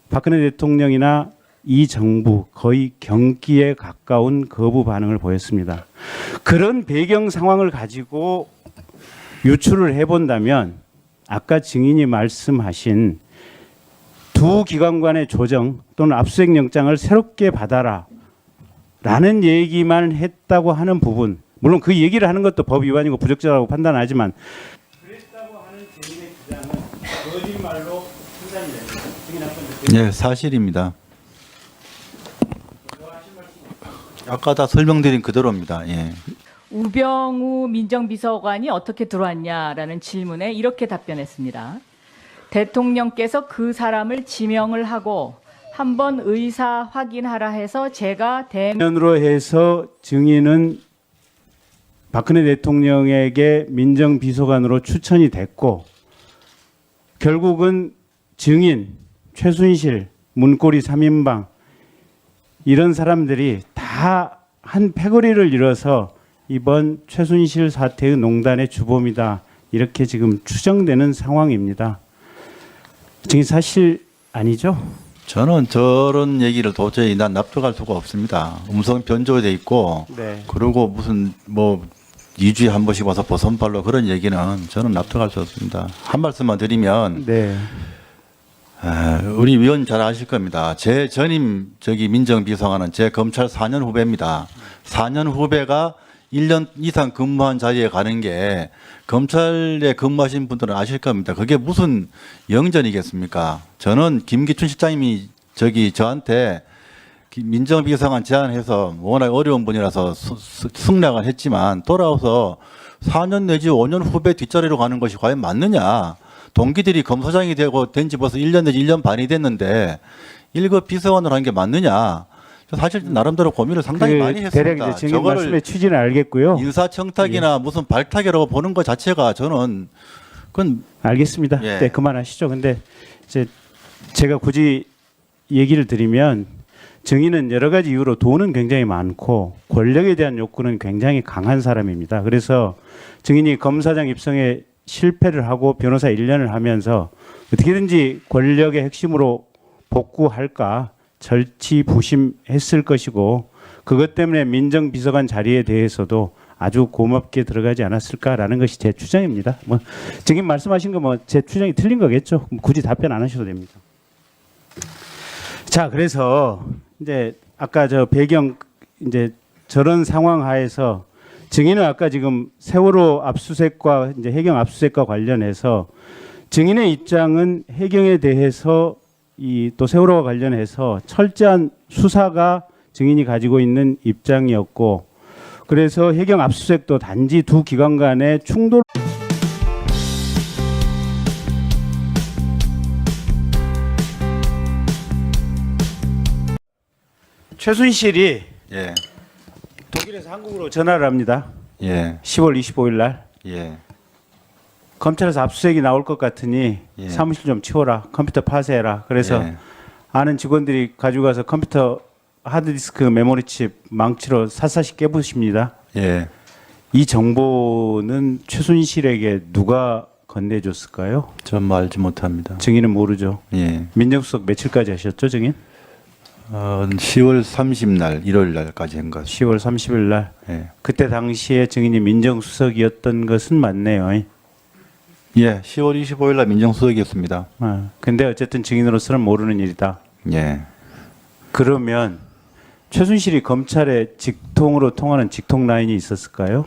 박근혜 대통령이나 이 정부 거의 경기에 가까운 거부 반응을 보였습니다. 그런 배경 상황을 가지고 유추를 해본다면 아까 증인이 말씀하신 두 기관 간의 조정 또는 압수수색 영장을 새롭게 받아라 라는 얘기만 했다고 하는 부분, 물론 그 얘기를 하는 것도 법 위반이고 부적절하고 판단하지만 그랬다고 하는 증인의 주장은 거짓말로 판단이 됩니다. 증인 한 번. 네, 사실입니다. 아까 다 설명드린 그대로입니다. 예. 우병우 민정비서관이 어떻게 들어왔냐라는 질문에 이렇게 답변했습니다. 대통령께서 그 사람을 지명을 하고 한번 의사 확인하라 해서 제가 면으로 해서 증인은 박근혜 대통령에게 민정비서관으로 추천이 됐고 결국은 증인, 최순실, 문고리 3인방 이런 사람들이 다 한 패거리를 이뤄서 이번 최순실 사태의 농단의 주범이다. 이렇게 지금 추정되는 상황입니다. 증인 사실 아니죠? 저는 저런 얘기를 도저히 난 납득할 수가 없습니다. 음성 변조돼 있고 네. 그리고 무슨 뭐 2주에 한 번씩 와서 버선발로 그런 얘기는 저는 납득할 수 없습니다. 한 말씀만 드리면 네. 우리 위원 잘 아실 겁니다. 제 전임 민정비서관은 제 검찰 4년 후배입니다. 4년 후배가 1년 이상 근무한 자리에 가는 게 검찰에 근무하신 분들은 아실 겁니다. 그게 무슨 영전이겠습니까? 저는 김기춘 실장님이 저한테 민정비서관 제안해서 워낙 어려운 분이라서 승낙을 했지만 돌아와서 4년 내지 5년 후배 뒷자리로 가는 것이 과연 맞느냐? 동기들이 검사장이 되고 된 지 벌써 1년 내지 1년 반이 됐는데 1급 비서관을 한 게 맞느냐? 사실 나름대로 고민을 상당히 많이 했습니다. 대략 이제 증인 말씀의 취지는 알겠고요. 인사청탁이나 무슨 발탁이라고 보는 것 자체가 저는 그건 알겠습니다. 예. 네, 그만하시죠. 근데 이제 제가 굳이 얘기를 드리면 증인은 여러 가지 이유로 돈은 굉장히 많고 권력에 대한 욕구는 굉장히 강한 사람입니다. 그래서 증인이 검사장 입성에 실패를 하고 변호사 1년을 하면서 어떻게든지 권력의 핵심으로 복구할까 절치부심했을 것이고 그것 때문에 민정비서관 자리에 대해서도 아주 고맙게 들어가지 않았을까라는 것이 제 추정입니다. 뭐 증인 말씀하신 거 뭐 제 추정이 틀린 거겠죠. 굳이 답변 안 하셔도 됩니다. 자, 그래서 이제 아까 저 배경 이제 저런 상황 하에서 증인은 아까 지금 세월호 압수수색과 이제 해경 압수수색과 관련해서 증인의 입장은 해경에 대해서 이 또 세월호와 관련해서 철저한 수사가 증인이 가지고 있는 입장이었고 그래서 해경 압수수색도 단지 두 기관 간의 충돌 최순실이 예. 독일에서 한국으로 전화를 합니다. 예. 10월 25일 날 예. 검찰에서 압수수색이 나올 것 같으니 예. 사무실 좀 치워라. 컴퓨터 파쇄해라. 그래서 예. 아는 직원들이 가지고 가서 컴퓨터 하드디스크 메모리칩 망치로 샅샅이 깨부십니다. 예. 이 정보는 최순실에게 누가 건네줬을까요? 전 알지 못합니다. 증인은 모르죠. 예. 민정수석 며칠까지 하셨죠, 증인? 10월 30날, 1월 날까지 한 것. 10월 30일 날. 예. 그때 당시에 증인이 민정수석이었던 것은 맞네요. 예, 10월 25일 날 민정수석이었습니다. 근데 어쨌든 증인으로서는 모르는 일이다. 예. 그러면 최순실이 검찰에 직통으로 통하는 직통 라인이 있었을까요?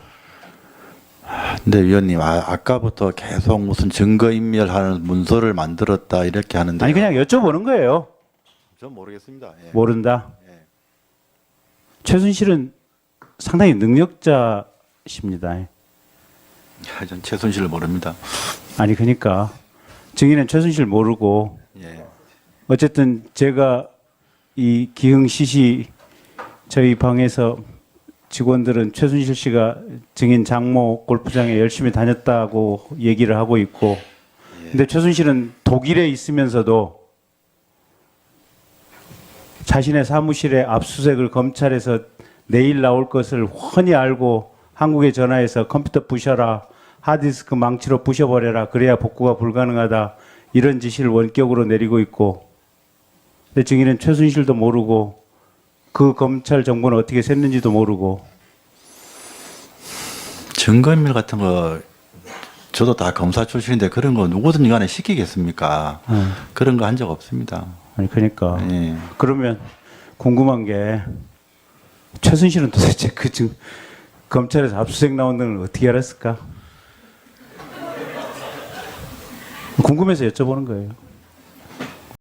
근데 위원님, 아까부터 계속 무슨 증거인멸하는 문서를 만들었다 이렇게 하는데. 아니 그냥 여쭤보는 거예요. 전 모르겠습니다. 예. 모른다. 예. 최순실은 상당히 능력자십니다. 전 최순실을 모릅니다. 아니 그러니까 증인은 최순실 모르고 예. 어쨌든 제가 이 기흥 시시 저희 방에서 직원들은 최순실 씨가 증인 장모 골프장에 열심히 다녔다고 얘기를 하고 있고 근데 최순실은 독일에 있으면서도 자신의 사무실에 압수수색을 검찰에서 내일 나올 것을 훤히 알고 한국에 전화해서 컴퓨터 부셔라, 하드디스크 망치로 부셔버려라, 그래야 복구가 불가능하다, 이런 지시를 원격으로 내리고 있고, 근데 증인은 최순실도 모르고 그 검찰 정보는 어떻게 샜는지도 모르고. 증거인멸 같은 거 저도 다 검사 출신인데 그런 거 누구든 간에 시키겠습니까? 그런 거 한 적 없습니다. 아니 그러니까 예. 그러면 궁금한 게 최순실은 도대체 검찰에서 압수수색 나온다는 걸 어떻게 알았을까? 궁금해서 여쭤보는 거예요.